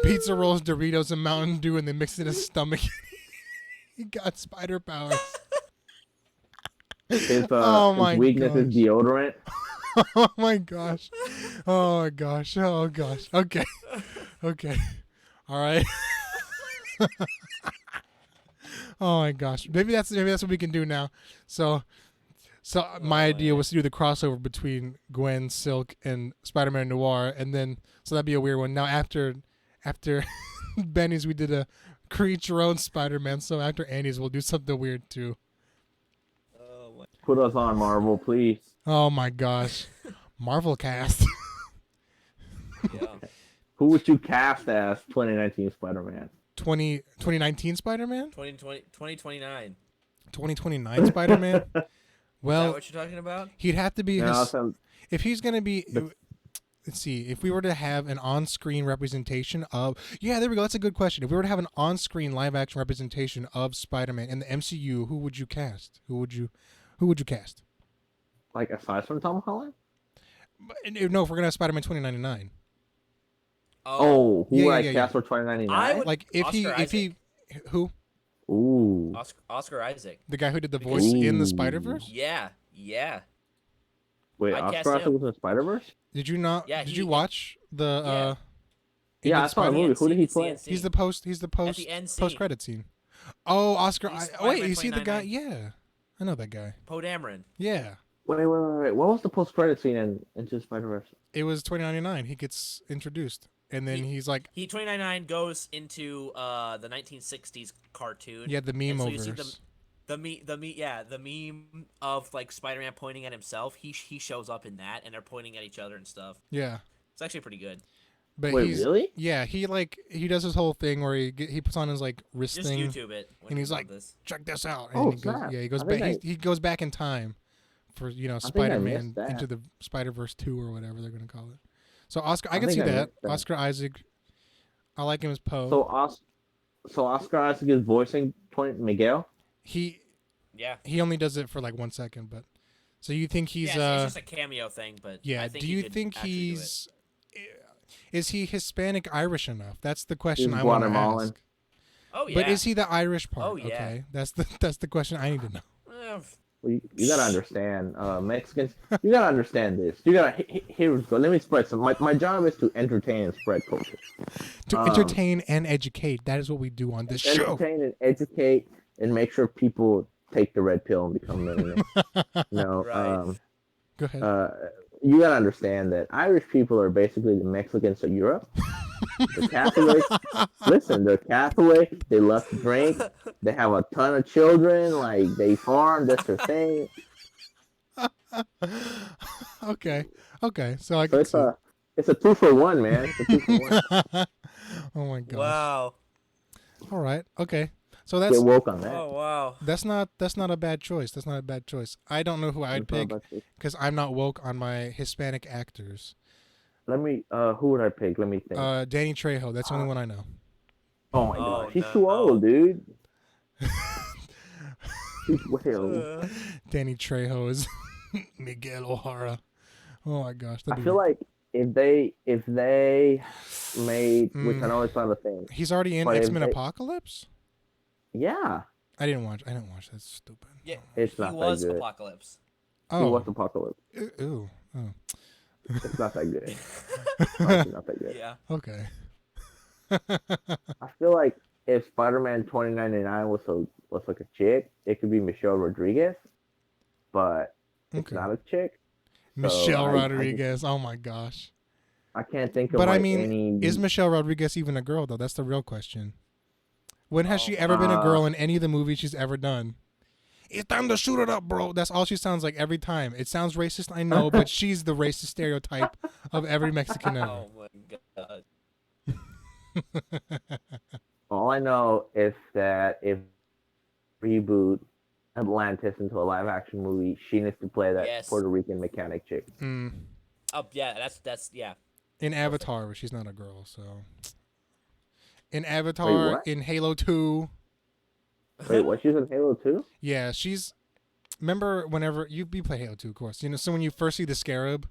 pizza rolls, Doritos, and Mountain Dew, and they mixed it in his stomach. He got spider powers. His, Oh my his weakness is gosh. deodorant. Oh my gosh. Oh my gosh. Oh gosh. Okay. Okay. All right. Oh my gosh. Maybe that's what we can do now. So my idea was to do the crossover between Gwen, Silk, and Spider-Man Noir, and then so that'd be a weird one. Now after Benny's, we did a create your own Spider-Man. So after Annie's, we'll do something weird too. Oh, my- Put us on Marvel, please. Oh my gosh. Marvel cast. yeah. Who would you cast as 2019 Spider-Man? 2019 Spider-Man? 2029. 2029 Spider-Man? Is that Well, what you're talking about? he'd have to be No, his, if he's going to be let's see, if we were to have an on-screen representation of there we go, that's a good question. If we were to have an on-screen live-action representation of Spider-Man in the MCU, who would you cast? Who would you cast? like aside from Tom Holland? No, if we're going to have Spider-Man 2099. Oh, who Yeah, would yeah, I yeah, cast for 2099? I would- Like if Oscar he who? Ooh. Oscar Isaac. The guy who did the voice in the Ooh. Spider-Verse? Yeah. Wait, I'd cast Oscar Isaac him. was in Spider Verse? Did you not? Yeah, did he- you watch the yeah. Yeah, I Into saw the Spider- movie. Who did he It's the play? end scene. He's the post. He's the At post. the end scene. Post credit scene. Oh, Oscar. He's Wait, Spider-Man you see the guy? 2099. Yeah, I know that guy. Poe Dameron. Yeah, Wait. What was the post credit scene in Into Spider Verse? it was 2099. He gets introduced, and then he's like, He 2099 goes into the 1960s cartoon. yeah, the meme And so over. you see the meme of like Spider-Man pointing at himself. He shows up in that, and they're pointing at each other and stuff. Yeah, It's actually pretty good. but Wait, he's really? yeah. He does his whole thing where he puts on his like wrist Just thing. YouTube it. when and you he's love like, this. Check this out. Oh, And he goes, snap. yeah, he goes I think back. He goes back in time for think I Spider-Man missed that. into the Spider-Verse 2 or whatever they're gonna call it. So Oscar, I I can think see I that. missed that. Oscar Isaac. I like him as Poe. So Oscar Isaac is voicing Miguel. he Yeah. only does it for like 1 second, but so you think he's Yeah, it's just a cameo thing, but yeah. I think Do he you could think actually do it. he's is he Hispanic Irish enough? That's the question He's I want to Guatemalan. ask. Oh yeah. But is he the Irish part? Oh, yeah. Okay, that's the question I need to know. Well, you gotta understand, Mexicans. You gotta understand this. You gotta here we go. Let me spread some. My job is to entertain and spread culture. To entertain and educate. That is what we do on this show. Entertain and educate and make sure people take the red pill and become millionaires. No, Right. Go ahead. you gotta understand that Irish people are basically the Mexicans of Europe. The Catholics, listen, they're Catholic. They love to drink. They have a ton of children. Like they farm. That's their thing. Okay. So I So can it's see. it's a 2-for-1, man. It's a 2-for-1. Oh my gosh. Wow. All right. Okay. So Get that's woke on that. Oh wow. that's not a bad choice. That's not a bad choice. I don't know who I'd It's not pick about this. because I'm not woke on my Hispanic actors. Let me. Who would I pick? Let me think. Danny Trejo. That's the only one I know. Oh my Oh, gosh, he's no. too old, dude. He's way old. Danny Trejo is Miguel O'Hara. Oh my gosh. I feel like if they made, which I know it's not a thing. he's already in but if X-Men they- Apocalypse. Yeah, I didn't watch. That. Stupid. Yeah. it's He not was that good. Apocalypse. He Oh. was Apocalypse. Ooh. Oh. It's not that good. Honestly, not that good. Yeah. Okay. I feel like if Spider-Man 2099 was like a chick, it could be Michelle Rodriguez, but it's Okay. not a chick. Michelle I Rodriguez. Oh my gosh. I can't think of. But I like, mean, any... is Michelle Rodriguez even a girl though? That's the real question. When has Oh, she ever been a girl in any of the movies she's ever done? It's time to shoot it up, bro. That's all she sounds like every time. It sounds racist, I know, but she's the racist stereotype of every Mexican ever. Oh my god. All I know is that if reboot Atlantis into a live action movie, she needs to play that Yes. Puerto Rican mechanic chick. Mm. Oh yeah, that's yeah. In Avatar, but she's not a girl, so. In Avatar, what? in Halo 2, Wait, what? She's in Halo 2? yeah, she's. Remember whenever you play Halo 2, of course. You know, so when you first see the Scarab,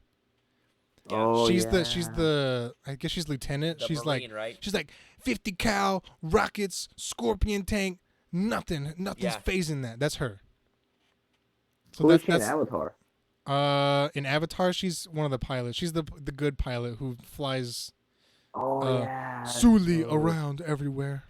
Yeah. Oh, she's yeah. the I guess she's lieutenant. The she's Marine, right? she's like 50 cal rockets, Scorpion tank, nothing's Yeah. phasing that. That's her. So Who is she in that's Avatar? in Avatar she's one of the pilots. She's the good pilot who flies Oh, yeah. Suli Oh. around everywhere.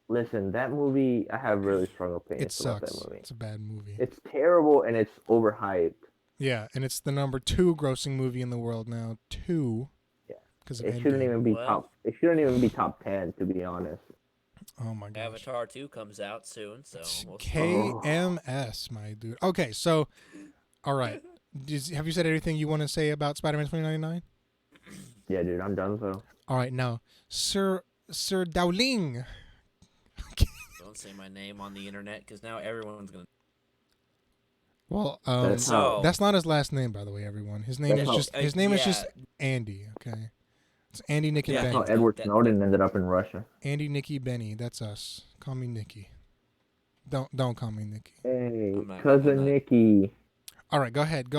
Listen, that movie, I have really strong It opinions about sucks. that movie. It's a bad movie. It's terrible and it's overhyped. Yeah, and it's the number 2 grossing movie in the world now. 2. Yeah. Because of It shouldn't Endgame. even be Well. top. It shouldn't even be top 10, to be honest. Oh my gosh. Avatar 2 comes out soon, so we'll see. KMS, my dude. Okay, so, all right. Have you said everything you want to say about Spider-Man 2099? Yeah, dude, I'm done. So All right, now, Sir Dowling. Don't say my name on the internet because now everyone's gonna. Well, That's So that's not his last name, by the way, everyone. His name That's is how- just his name is yeah. just Andy. Okay, it's Andy, Nick, and Yeah. that's how Benny. Edward that- Snowden ended up in Russia. Andy, Nicky, Benny. That's us. Call me Nicky. Don't call me Nicky. Hey, I'm not- cousin I'm not- Nikki. All right, go ahead,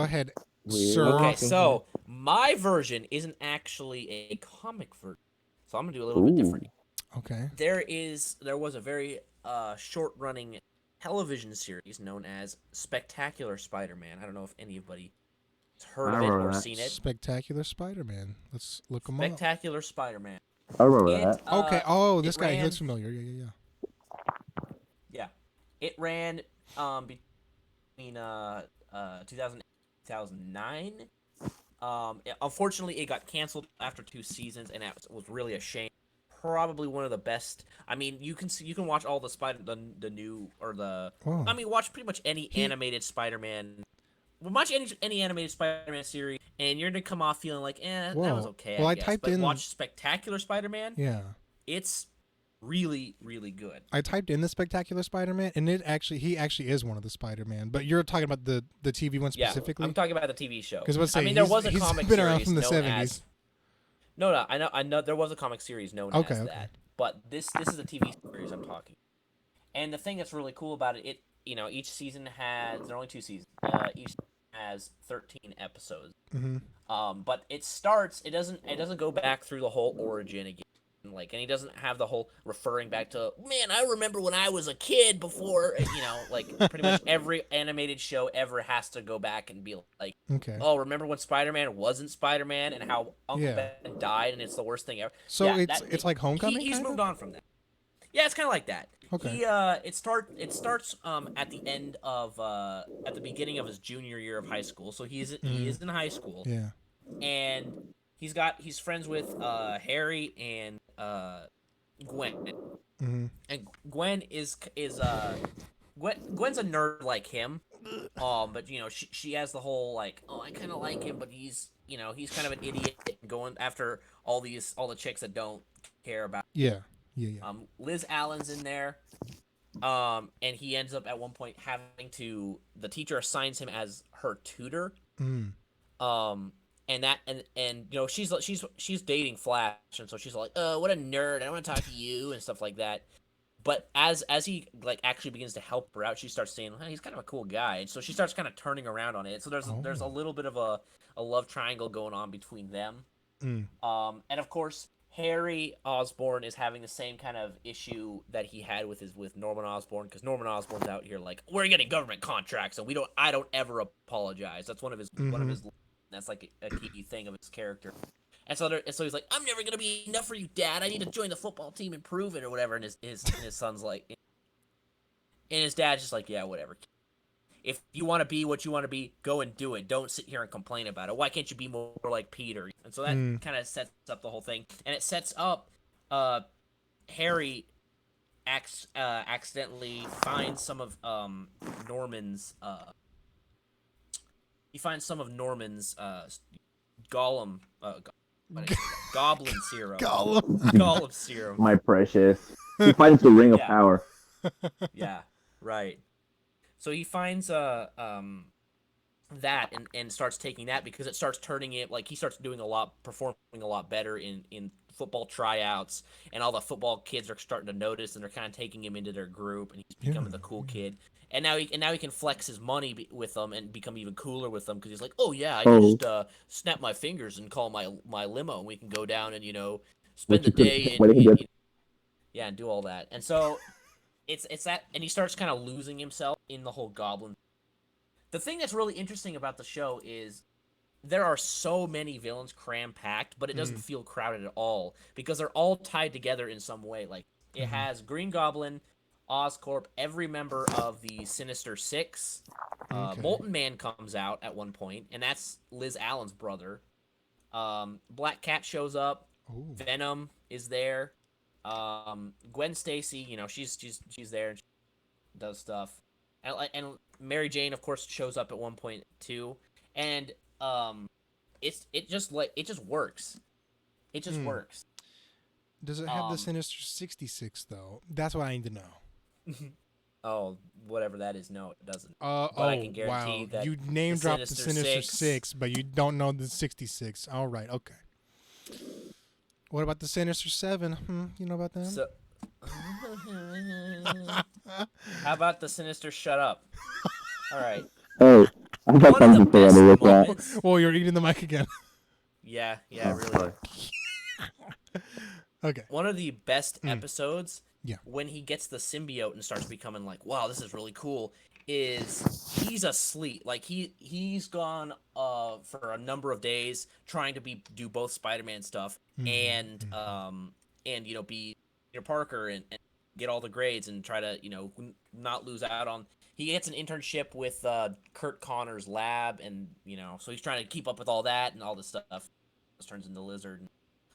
Weird. Sir. Okay, Awesome. so my version isn't actually a comic version, so I'm gonna do a little bit different. Okay. There was a very short-running television series known as Spectacular Spider-Man. I don't know if anybody heard I of it or remember that. seen it. Spectacular Spider-Man. Let's look him up. Spectacular Spider-Man. I remember It, that. Okay. Oh, this it guy. He ran- looks familiar. Yeah. Yeah, it ran between 2000 2009. Unfortunately, it got canceled after 2 seasons, and that was really a shame. Probably one of the best. I mean, you can watch all the new or the. Whoa. I mean, watch pretty much any animated Spider-Man. Watch any animated Spider-Man series, and you're gonna come off feeling like, that was Whoa. okay. Well, I guess. typed But in- watch Spectacular Spider-Man. Yeah. It's really, really good. I typed in the Spectacular Spider-Man, and he actually is one of the Spider-Man. But you're talking about the TV one specifically. Yeah, I'm talking about the TV show. 'Cause let's say I mean, there he's- was a he's comic been around series from the known 70s. as. No, I know. There was a comic series known Okay, as okay. that, but this is a TV series I'm talking. And the thing that's really cool about it, each season there are only 2 seasons. Each has 13 episodes. Mm-hmm. But it doesn't go back through the whole origin again. And he doesn't have the whole referring back to, man, I remember when I was a kid before, pretty much every animated show ever has to go back and be like, Okay. oh, remember when Spider-Man wasn't Spider-Man and how Uncle Yeah. Ben died and it's the worst thing ever. So Yeah, it's like Homecoming. He's kinda? moved on from that. Yeah, it's kind of like that. Okay. It starts at the end of at the beginning of his junior year of high school. So he is in high school. Yeah. And he's friends with Harry and Gwen. Mm-hmm. And Gwen's a nerd like him. But she has the whole like, oh, I kind of like him, but he's kind of an idiot going after all the chicks that don't care about. Yeah. Liz Allen's in there. And he ends up at one point the teacher assigns him as her tutor. Mm. And she's dating Flash, and so she's like, oh, what a nerd, I don't want to talk to you and stuff like that. But as he actually begins to help her out, she starts saying, he's kind of a cool guy, and so she starts kind of turning around on it. So there's a little bit of a love triangle going on between them. Mm. And of course, Harry Osborn is having the same kind of issue that he had with Norman Osborn, because Norman Osborn's out here like, we're getting government contracts, and I don't ever apologize. That's one of his that's like a key thing of his character. And so he's like, I'm never gonna be enough for you, Dad. I need to join the football team and prove it or whatever. And his son's like, and his dad's just like, yeah, whatever. If you want to be what you want to be, go and do it. Don't sit here and complain about it. Why can't you be more like Peter? And so that kind of sets up the whole thing, and it sets up Harry accidentally finds some of Norman's Gollum Goblin serum. Gollum serum. My precious. He finds the ring of Yeah. power. Yeah, right. So he finds that and starts taking that, because it starts turning it, like he starts performing a lot better in football tryouts, and all the football kids are starting to notice, and they're kind of taking him into their group, and he's becoming the cool kid. And now he can flex his money with them and become even cooler with them, because he's like, oh yeah, I can just snap my fingers and call my limo, and we can go down and spend the day and do all that. And so it's that, and he starts kind of losing himself in the whole goblin. The thing that's really interesting about the show is there are so many villains cram-packed, but it doesn't feel crowded at all, because they're all tied together in some way. Like, it has Green Goblin, Oscorp, every member of the Sinister Six. Molten Man comes out at one point, and that's Liz Allen's brother. Black Cat shows up. Ooh. Venom is there. Gwen Stacy, she's there and she does stuff. And Mary Jane, of course, shows up at one point too. And it just works. It just works. Does it have the Sinister 66 though? That's what I need to know. Oh, whatever that is, no, it doesn't. But I can guarantee wow. that You name dropped the Sinister Sinister Six. 6, but you don't know the 66. All right, okay. What about the Sinister 7? You know about them? So, how about the Sinister Shut Up? All right. Oh, I got One of the something for you best to look at. moments. Oh, you're eating the mic again. Yeah, Oh, really. sorry. Okay. One of the best episodes, Yeah. when he gets the symbiote and starts becoming like, wow, this is really cool, is he's asleep. Like he's gone for a number of days trying to do both Spider-Man stuff and be Peter Parker and get all the grades and try to not lose out on. He gets an internship with Kurt Connor's lab, and so he's trying to keep up with all that and all this stuff. Turns into Lizard and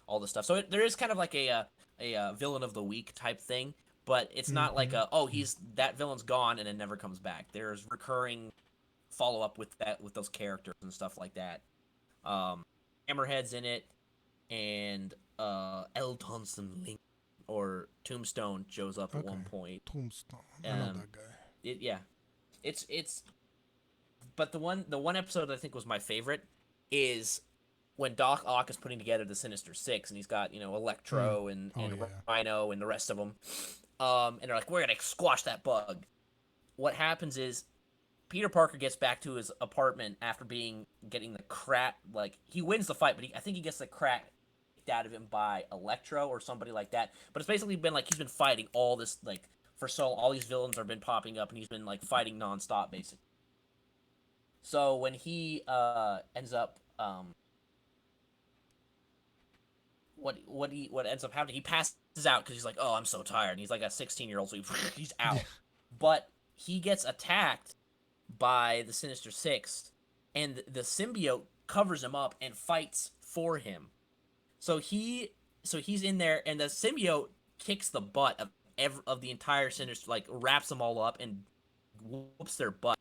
all this stuff. So there is kind of like a villain of the week type thing, but it's not like that villain's gone and it never comes back. There's recurring follow up with those characters and stuff like that. Hammerhead's in it, and L. Thompson Link or Tombstone shows up at one point. Tombstone, I know that guy. It's. But the one episode I think was my favorite is when Doc Ock is putting together the Sinister Six, and he's got Electro and Rhino and the rest of them, and they're like, we're gonna squash that bug. What happens is Peter Parker gets back to his apartment after getting the crap, like he wins the fight, but I think he gets the crap kicked out of him by Electro or somebody like that. But it's basically been like he's been fighting all this all these villains have been popping up, and he's been like fighting nonstop basically. So when he ends up what ends up happening, he passes out because he's like, oh, I'm so tired, and he's like a 16-year-old, so he's out. But he gets attacked by the Sinister Six, and the symbiote covers him up and fights for him. So he's in there, and the symbiote kicks the butt of the entire Sinister, like wraps them all up and whoops their butt.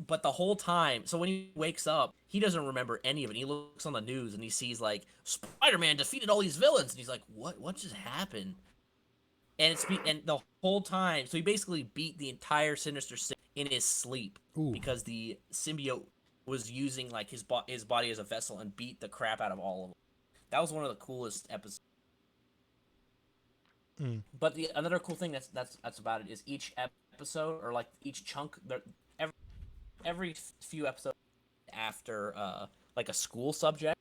But the whole time, so when he wakes up, he doesn't remember any of it. He looks on the news and he sees like Spider-Man defeated all these villains, and he's like, "What just happened?" And the whole time, so he basically beat the entire Sinister Six in his sleep because the symbiote was using like his body as a vessel and beat the crap out of all of them. That was one of the coolest episodes. But another cool thing that's about it is each episode, or like each chunk, every few episodes after like a school subject.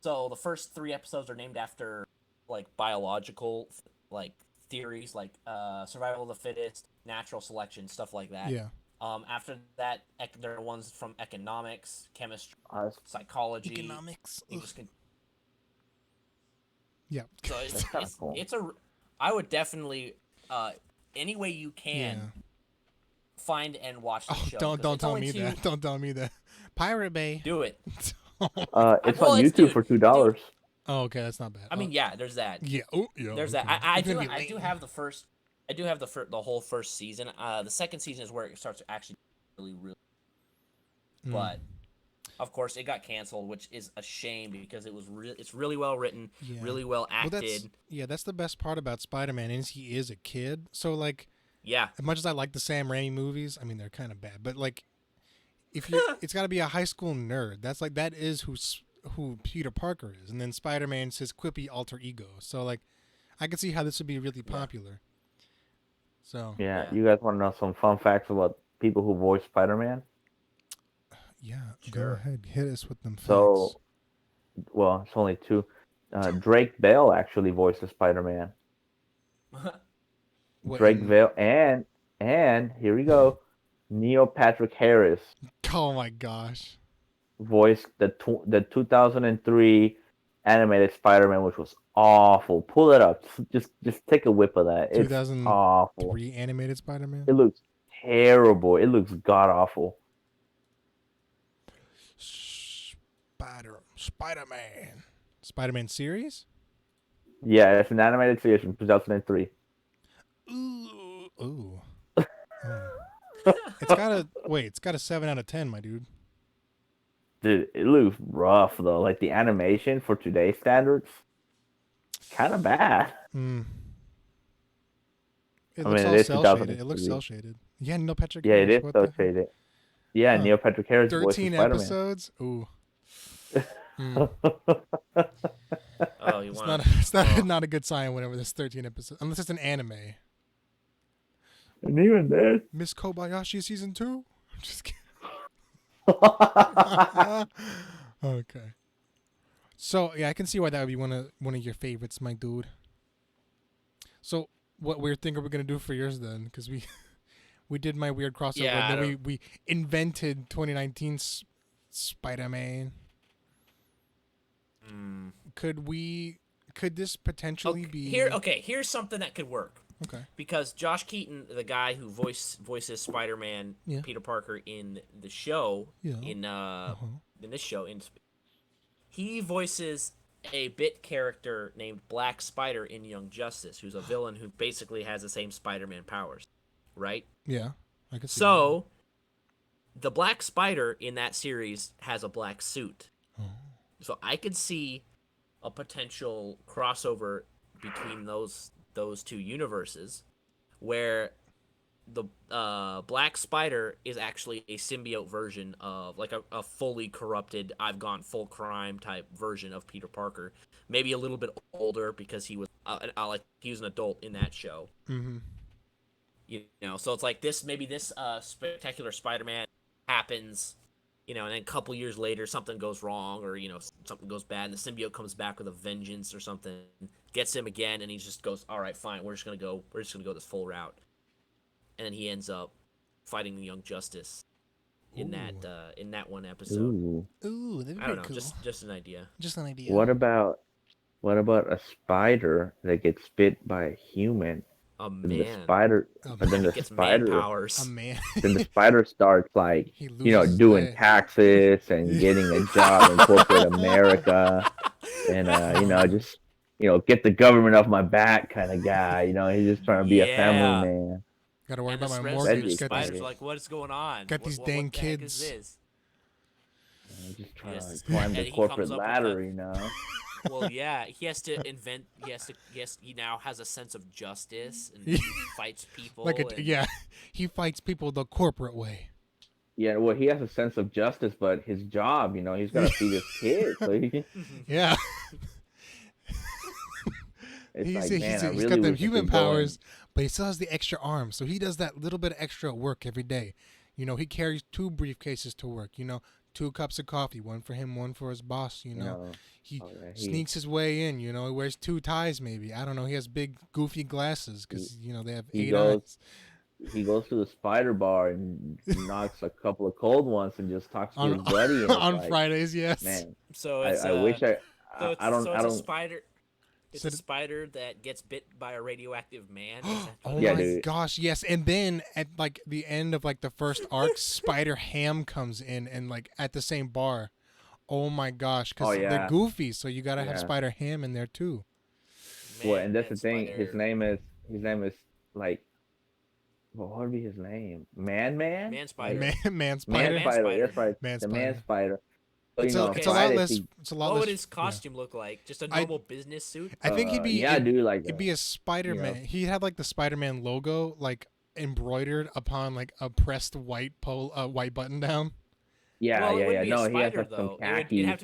So the first 3 episodes are named after like biological like theories, like survival of the fittest, natural selection, stuff like that. Yeah. After that, there are ones from economics, chemistry, psychology, economics. Yeah. So it's I would definitely any way you can find and watch the show. Don't tell me that. Don't tell me that. Pirate Bay. Do it. It's on YouTube for $2. Oh, okay, that's not bad. I mean, yeah, there's that. Yeah. Yeah. There's that. I do have the first. I do have the whole first season. The second season is where it starts to actually really. But of course, it got canceled, which is a shame because it's really well written, really well acted. That's the best part about Spider-Man is he is a kid. So like, as much as I like the Sam Raimi movies, I mean they're kind of bad, but like, it's got to be a high school nerd. That is who Peter Parker is, and then Spider-Man's his quippy alter ego. So like, I could see how this would be really popular. So you guys want to know some fun facts about people who voice Spider-Man? Yeah, go ahead, hit us with them facts. So, well, it's only 2. Drake Bell actually voices Spider-Man. Drake Bell and here we go, Neil Patrick Harris. Oh my gosh. Voiced the 2003 animated Spider-Man, which was awful. Pull it up. Just take a whip of that. It's 2003 awful. Animated Spider-Man. It looks terrible. It looks god awful. Spider-Man series? Yeah, it's an animated series from 2003. Ooh. It's got a 7 out of 10, my dude. Dude, it looks rough though. Like the animation for today's standards, kind of bad. It looks all cel-shaded. It looks cel-shaded. Yeah, Neil Patrick Harris. Yeah, it is cel-shaded. Yeah, Neil Patrick Harris. 13 episodes. Ooh. Oh, it's not a good sign whenever there's 13 episodes, unless it's an anime. And even then, Miss Kobayashi season 2. I'm just kidding. Okay. So I can see why that would be one of your favorites, my dude. So what weird thing are we gonna do for yours then? Because We did my weird crossover, Yeah, I and then don't- we invented 2019's Spider-Man. Mm. Could this potentially Okay, be here's something that could work. Okay. Because Josh Keaton, the guy who voices Spider-Man, Yeah. Peter Parker in the show, Yeah. in Uh-huh. in this show, he voices a bit character named Black Spider in Young Justice, who's a villain who basically has the same Spider-Man powers, right? Yeah. I could see So, the Black Spider in that series has a black suit. that. So I could see a potential crossover between those two universes, where the Black Spider is actually a symbiote version of like a fully corrupted, I've gone full crime type version of Peter Parker. Maybe a little bit older because he was like he was an adult in that show. Mm-hmm. You know, so it's like this. Maybe this spectacular Spider-Man happens. You know, and then a couple years later, something goes wrong, or something goes bad, and the symbiote comes back with a vengeance or something, gets him again, and he just goes, "All right, fine, we're just gonna go this full route," and then he ends up fighting the Young Justice in that one episode. Ooh. Ooh, that'd be I don't pretty know, cool. just an idea. Just an idea. What about a spider that gets bit by a human? A Then the man spider, Oh, but then the gets man spider, powers. A man. then the spider starts like He loses doing the- taxes and getting a job in corporate America, and just get the government off my back kind of guy. He's just trying to be a Yeah. family man. Gotta worry And the about my rest of That'd the mortgage. be Got these, spiders are like, what is going on? got these what dang the heck kids. is this? Just trying Yes. to climb And the he corporate comes up with ladder. Well, yeah, he has to invent. He now has a sense of justice and he fights people. and- he fights people the corporate way. Yeah, well, he has a sense of justice, but his job, he's got to feed his kids. So Yeah. it's he's like, man, I he's really got the wish I human could go powers, but he still has the extra arm, so he does that little bit of extra work every day. He carries 2 briefcases to work. 2 cups of coffee, one for him, one for his boss. He Oh, yeah, sneaks his way in. He wears 2 ties, maybe. I don't know. He has big, goofy glasses because they have he 8 goes- eyes. He goes to the spider bar and knocks a couple of cold ones and just talks to On- his buddy. And it's on like, Fridays, yes. Man, So it's I wish so I it's, don't so I it's a don't spider. It's So a th- spider that gets bit by a radioactive man. Is that Oh what Yeah, it my is? dude. gosh, yes. And then at like the end of like the first arc, Spider Ham comes in and like at the same bar. Oh my gosh, because Oh, they're yeah. goofy, so you gotta have Yeah. Spider Ham in there too. well, Man, and that's that the thing. spider- His name is like, what would be his name? Man. Man Spider. Man Spider. Man Man Spider. Spider. That's right. Man the Man Spider. Spider. So, It's, a, on it's a lot Fridays, less. he- It's a lot What less. would his costume look like? Just a I- normal business suit? I think he'd be. yeah, it'd, dude, like it'd be a Spider Man. He had like the Spider Man logo like embroidered upon like a pressed white white button down. yeah, well, it yeah, wouldn't yeah. be a No, he has spider like though. some It'd khakis. have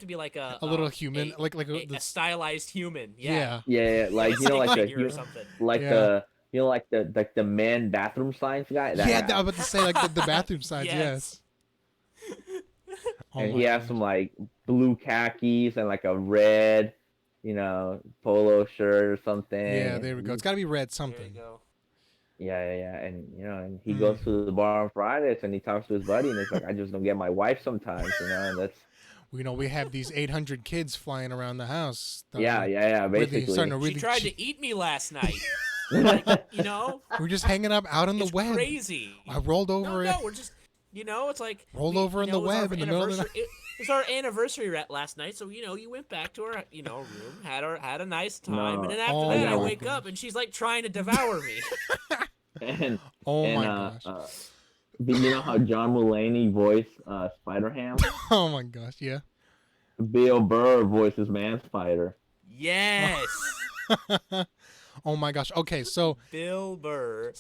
to be like a little human, a, like a this- stylized human. Yeah. Yeah. Yeah, like Stick like figure or the something. like Yeah. the like the men bathroom signs guy. That Yeah, guy. I was about to say like the bathroom signs. Yes. Yes. Oh and my he has gosh. some like blue khakis and like a red, polo shirt or something. Yeah, there we go. It's got to be red There something. you go. Yeah, and and he Hmm. goes to the bar on Fridays and he talks to his buddy and it's like I just don't get my wife sometimes, and that's We have these 800 kids flying around the house. yeah, Really basically. starting to She really. tried to eat me last night. Like, We're just hanging up out on the it's web. crazy. I rolled over it. No, we're just, it's like Rolled we- over in the it was our web in the middle of the anniversary- It was our anniversary last night, so you went back to our room, had a nice time, and then after Oh that I my wake up and she's like trying to devour me. and Oh and my gosh. but you know how John Mulaney voiced Spider Ham? Oh my gosh. Yeah. Bill Burr voices Man Spider. Yes, Oh my gosh. Okay, so Bill Burr.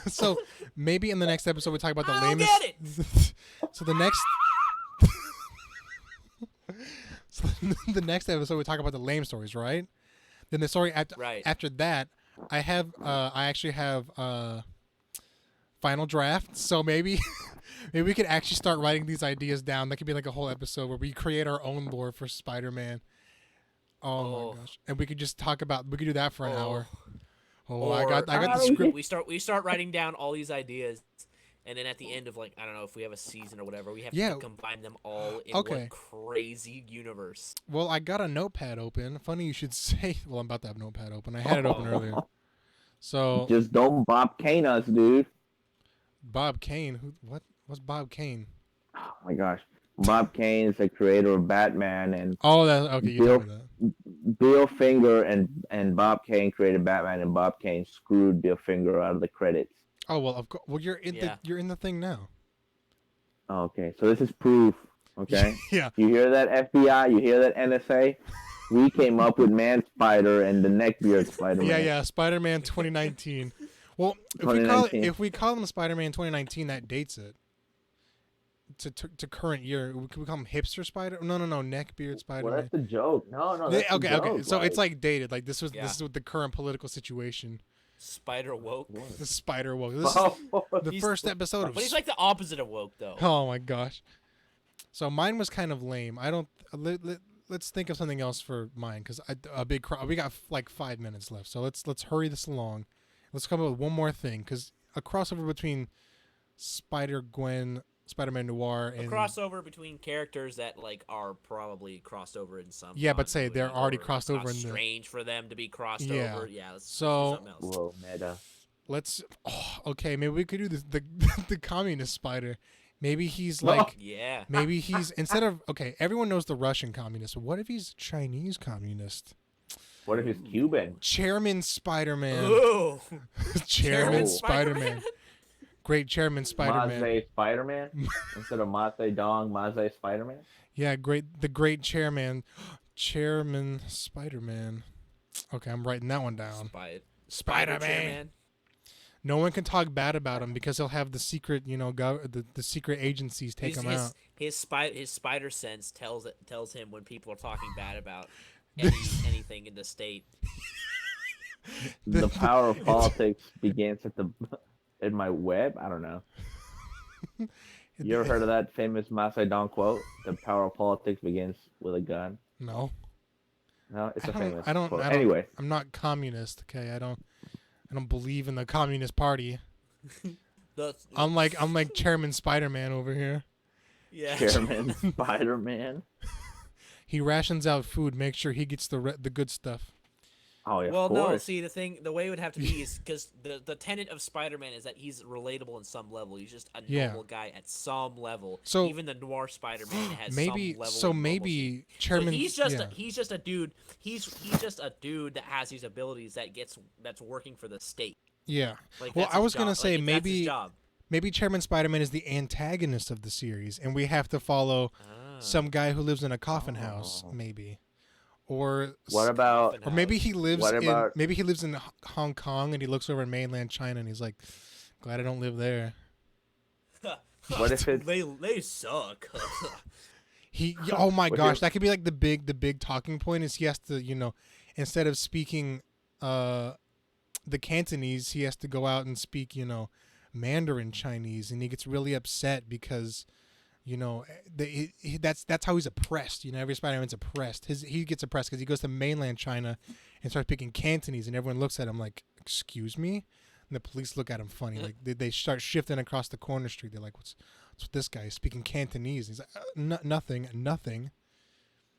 so maybe in the next episode we talk about the I don't lamest. get So the next. So the next episode we talk about the lame stories, right? Then the story after Right. after that, I actually have final draft. So maybe maybe we could actually start writing these ideas down. That could be like a whole episode where we create our own lore for Spider-Man. Oh Oh. my gosh! And we could just talk about. We could do that for an hour. Oh, Or I got the Ah, script. we start writing down all these ideas, and then at the end of like I don't know if we have a season or whatever, we have Yeah. to combine them all in Okay. one crazy universe. Well, I got a notepad open. Funny you should say. Well, I'm about to have notepad open. I had it open earlier. So Just don't Bob Kane us, dude. Bob Kane. What's Bob Kane? Oh my gosh. Bob Kane is the creator of Batman, and Oh, that okay. You Bill told me that. Bill Finger and Bob Kane created Batman, and Bob Kane screwed Bill Finger out of the credits. Oh well, of course. Well, Yeah. you're in the thing now. Oh, okay, so this is proof. Okay, Yeah. you hear that FBI? You hear that NSA? We came up with Man Spider and the Neckbeard Spider-Man. Yeah. Spider-Man 2019. Well, if 2019. we call him Spider-Man 2019, that dates it to current year. We call him hipster Spider. No, Neckbeard Well, Spider-Man. that's the joke. No, Yeah, that's the okay. joke. So it's like dated. Like this Yeah. is with the current political situation. Spider woke. The Spider woke. This is the He's- first episode of. But he's like the opposite of woke though. Oh my gosh. So mine was kind of lame. I don't. Let's think of something else for mine because we got like 5 minutes left. So let's hurry this along. Let's come up with one more thing because a crossover between Spider-Gwen, Spider-Man Noir, A and crossover between characters that like are probably crossed over in some. Yeah, but say they're continuity, already or it's crossed not over in the- strange for them to be crossed Yeah. over. Yeah. Let's So- do something else. Whoa, meta. let's. Oh, okay, maybe we could do this. The communist spider. Maybe he's like. Yeah. Maybe he's instead of okay. Everyone knows the Russian communist. But what if he's Chinese communist? What if he's Cuban? Chairman Spider-Man. Ooh. Chairman Oh. Spider-Man. Great Chairman Spider-Man. Maze Spider-Man instead of Maze Dong, Maze Spider-Man. Yeah, the great Chairman. Chairman Spider-Man. Okay, I'm writing that one down. Spider Spider-Man. Chairman. No one can talk bad about him because he'll have the secret, the secret agencies take him out. His spider sense tells him when people are talking bad about anything in the state. The power of politics begins in my web. I don't know. You ever heard of that famous Mao Zedong quote? The power of politics begins with a gun. No. No, it's a famous I don't. quote. Anyway, I'm not communist. Okay, I don't believe in the Communist Party. The, I'm like Chairman Spider-Man over here. yeah. Chairman Spider-Man. He rations out food, make sure he gets the good stuff. Oh yeah, Well, of no. course. See, the way it would have to be is because the tenet of Spider-Man is that he's relatable in some level. He's just a Yeah. normal guy at some level. So- even the noir Spider-Man has Maybe some level. so. of Maybe normalcy. So Chairman. he's just yeah. he's just a dude. He's just a dude that has these abilities that's working for the state. Yeah. Like Well, that's I his was gonna job. say like, that's his maybe job. maybe Chairman Spider-Man is the antagonist of the series, and we have to follow some guy who lives in a coffin house, Oh. maybe, or What about or maybe he lives What in about- maybe he lives in Hong Kong and he looks over in mainland China and he's like, glad I don't live there. what if it's they suck. He oh my What gosh, if- that could be like the big talking point is he has to, instead of speaking the Cantonese, he has to go out and speak, Mandarin Chinese, and he gets really upset because that's how he's oppressed. Every Spider-Man's oppressed. He gets oppressed because he goes to mainland China and starts speaking Cantonese, and everyone looks at him like, "Excuse me," and the police look at him funny. Like they start shifting across the corner street. They're like, "What's with this guy speaking Cantonese?" He's like, nothing."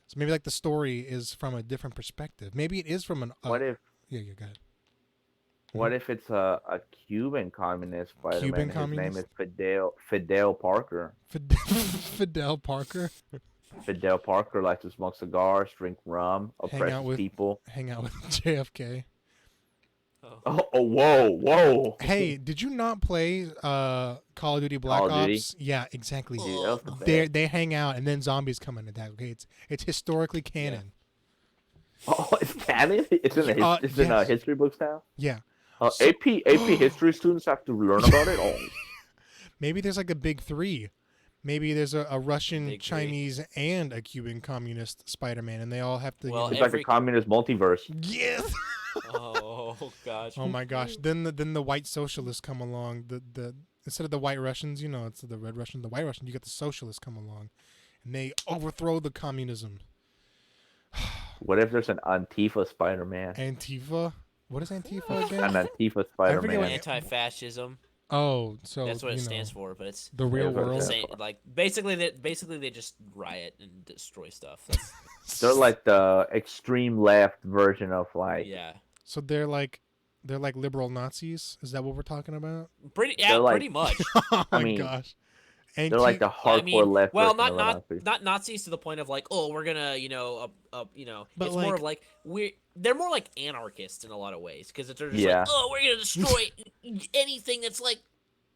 So maybe like the story is from a different perspective. Maybe it is from an. what if Yeah, go ahead. what if it's a Cuban communist Spider-Man? Cuban His communist? name is Fidel Parker. Fidel Parker. Fidel Parker likes to smoke cigars, drink rum, Hang oppress out with- people. Hang out with JFK. Oh, whoa! Hey, did you not play Call of Duty Black Call of Duty? Ops? Yeah, exactly. Yeah, that was the They hang out and then zombies come and attack. Okay, it's historically canon. Oh, it's canon. It's in yes. history books now. Yeah. AP history students have to learn about it. Oh, Maybe there's like a big three. Maybe there's a Russian, Big three. Chinese, and a Cuban communist Spider-Man, and they all have to. Well, it's like a communist multiverse. yes. Oh gosh. Oh my gosh! Then the white socialists come along. The instead of the white Russians, it's the red Russian, the white Russian. You get the socialists come along, and they overthrow the communism. What if there's an Antifa Spider-Man? Antifa. What is Antifa again? An Antifa forget Spider-Man. what- Anti-fascism. Oh, so That's what it you stands know, for. But it's the real That's what it world. stands Say, like basically they just riot and destroy stuff. That's, They're like the extreme left version of like. yeah, So they're like liberal Nazis. Is that what we're talking about? They're like- pretty much. Oh my mean, gosh. They're like the hardcore I mean, left well, version not of a Nazi. not Nazis to the point of like, oh, we're gonna, But it's more of like they're more like anarchists in a lot of ways because they're just Yeah. like, oh, we're gonna destroy anything that's like,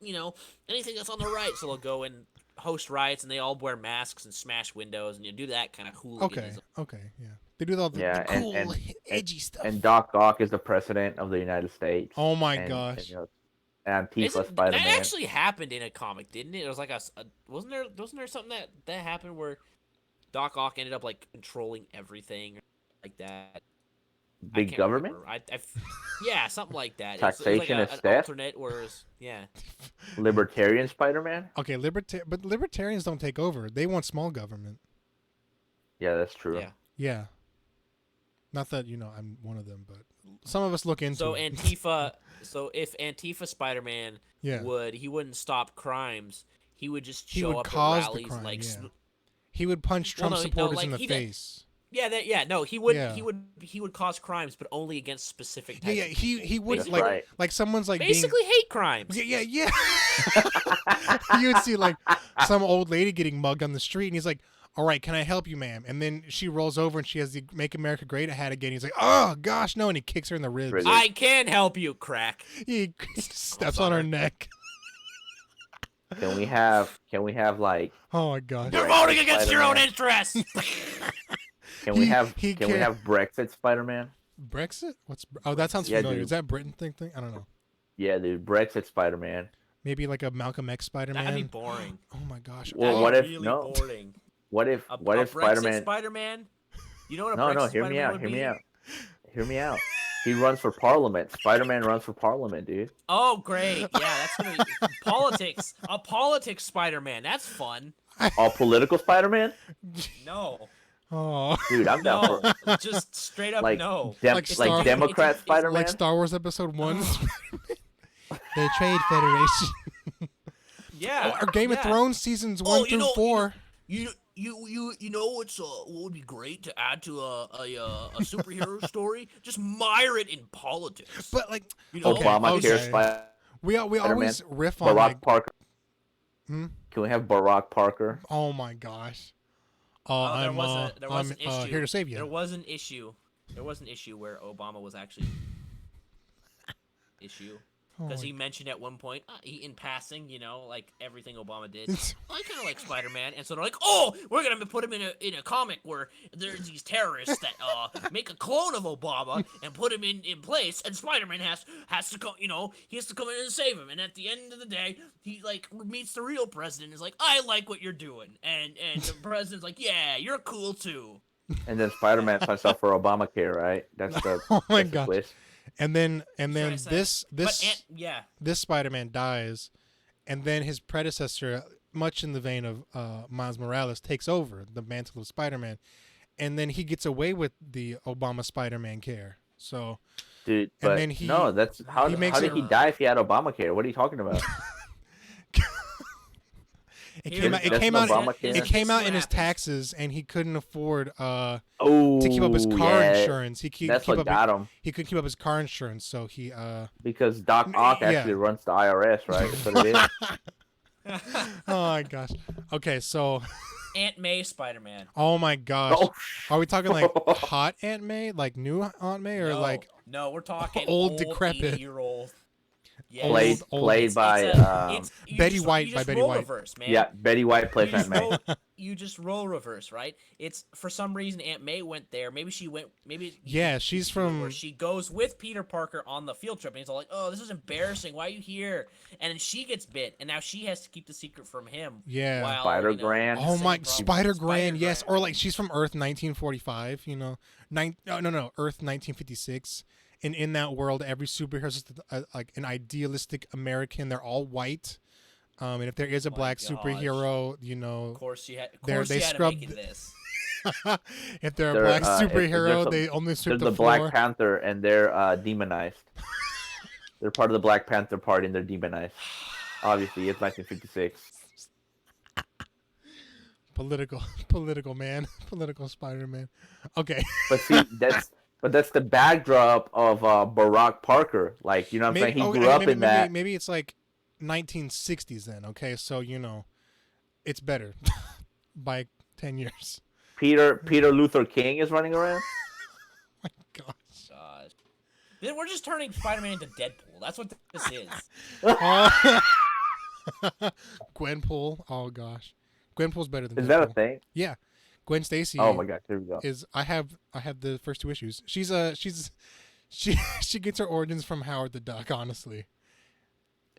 anything that's on the right. So they'll go and host riots and they all wear masks and smash windows and you do that kind of hooliganism. Okay, yeah. They do all the Yeah, and- cool, and- edgy stuff. And Doc Ock is the president of the United States. Oh my and, gosh. And, you know, Antifa Isn't- Spider-Man. That actually happened in a comic, didn't it? It was like wasn't there something that happened where Doc Ock ended up like controlling everything like that? I Big can't government? remember. Yeah, something like that. Taxation it was is an theft? alternate, whereas yeah. Libertarian Spider-Man? Okay, but libertarians don't take over. They want small government. Yeah, that's true. Yeah. Yeah. Not that, I'm one of them, but some of us look into So it. Antifa. So if Antifa Spider-Man Yeah. he wouldn't stop crimes. He would just He show would up cause at the rallies crime, like. yeah. He would punch Well, Trump no, supporters like, in the he did- face. No, he would Yeah. he would cause crimes, but only against specific Yeah, types. yeah, of he people. would That's like right. like someone's like basically hate crimes. being, yeah. You would see like some old lady getting mugged on the street and he's like, "All right, can I help you, ma'am?" And then she rolls over and she has the "Make America Great" hat again. He's like, "Oh gosh, no!" And he kicks her in the ribs. Really? I can help you, crack. He steps on her neck. Can we have like Oh my gosh. You're Right, voting against your own Spider-Man. interests. can we He- have he can we can't- have Brexit Spider-Man? Brexit? Oh, that sounds Yeah, familiar. dude. Is that Britain thing? I don't know. Yeah, dude, Brexit Spider-Man. Maybe like a Malcolm X Spider-Man. That'd be boring. Oh my gosh. Well, Oh, what if really no? boring? What if A Brexit Spider-Man? Spider-Man? You know what a No, Brexit no, hear me Spider-Man out. would Hear be? me out. Hear me out. He runs for parliament. Spider-Man runs for parliament, dude. Oh, great! Yeah, that's gonna be politics. A politics Spider-Man. That's fun. All political Spider-Man? No, oh. Dude, I'm down no, for just straight up like no. Like Star- like Democrat it's- Spider-Man. Like Star Wars Episode 1. The Trade Federation. Yeah. Or Game of yeah. Thrones seasons Oh, 1 you through know- 4. You know what's what would be great to add to a superhero story? Just mire it in politics. But like You know, Obamacare okay. Spider-Man. we always riff on Barack like Parker. Hmm? Can we have Barack Parker? oh my gosh. there I'm was there was I'm an issue. here to save There you. was an issue. There was an issue where Obama was actually issue Oh because my- he mentioned at one point, in passing, like everything Obama did. It's- I kind of like Spider-Man, and so they're like, "Oh, we're gonna put him in a comic where there's these terrorists that make a clone of Obama and put him in place, and Spider-Man has to come, he has to come in and save him. And at the end of the day, he like meets the real president, and is like, I like what you're doing, and the president's like, yeah, you're cool too. And then Spider-Man signs up for Obamacare, right? That's the Oh my that's the gosh. twist. And then That's what I said. this Yeah, this Spider-Man dies, and then his predecessor, much in the vein of Miles Morales, takes over the mantle of Spider-Man, and then he gets away with the Obama Spider-Man care. So Dude, And but then he- no, that's how, he makes how did it- he die if he had Obamacare? What are you talking about? it Here- came out. It That's came no out. Obamacare. It came This out is in what his happens. taxes, and he couldn't afford Oh, to keep up his car yeah, insurance. He That's what got him He couldn't keep up his car insurance, so he because Doc Ock Yeah. actually runs the IRS, right? That's what it is. Oh my gosh. Okay, so Aunt May Spider-Man. oh my gosh. Oh, Are we talking like hot Aunt May, like new Aunt May, or No, like no, we're talking old, old decrepit. 80-year-old. Yeah, Old- played old- by you Betty just- White you by just Betty roll White. Reverse, man. yeah, Betty White plays You just, Aunt May. you just roll reverse, right? It's for some reason Aunt May went there. Maybe she went. Maybe yeah, she's from where she goes with Peter Parker on the field trip, and he's all like, "Oh, this is embarrassing. Why are you here?" And then she gets bit, and now she has to keep the secret from him. yeah. While, Spider-Gran. he's Oh having my problems. Spider-Gran, yes, Spider-Gran. or like she's from Earth 1945, no, Earth 1956. And in that world, every superhero is just like an idealistic American. They're all white, and if there is a Oh my black gosh. superhero, Of course she had. Of They're- course they she had to scrubbed make it this. If they're a They're, black if there's superhero, a- they only They're sweep the the floor. Black Panther, and they're demonized. They're part of the Black Panther Party, and they're demonized. Obviously, it's 1956. Political man, political Spider-Man. Okay. But see, that's the backdrop of Barack Parker. Like, you know what I'm saying? He grew up in that. Maybe it's like 1960s then. Okay, so it's better by 10 years. Peter Luther King is running around. My gosh. Gosh. We're just turning Spider-Man into Deadpool. That's what this is. Gwenpool. Oh gosh, Gwenpool's better than. Is Deadpool. that a thing? Yeah, Gwen Stacy. Oh my god, here we go. I have the first 2 issues. She gets her origins from Howard the Duck. Honestly,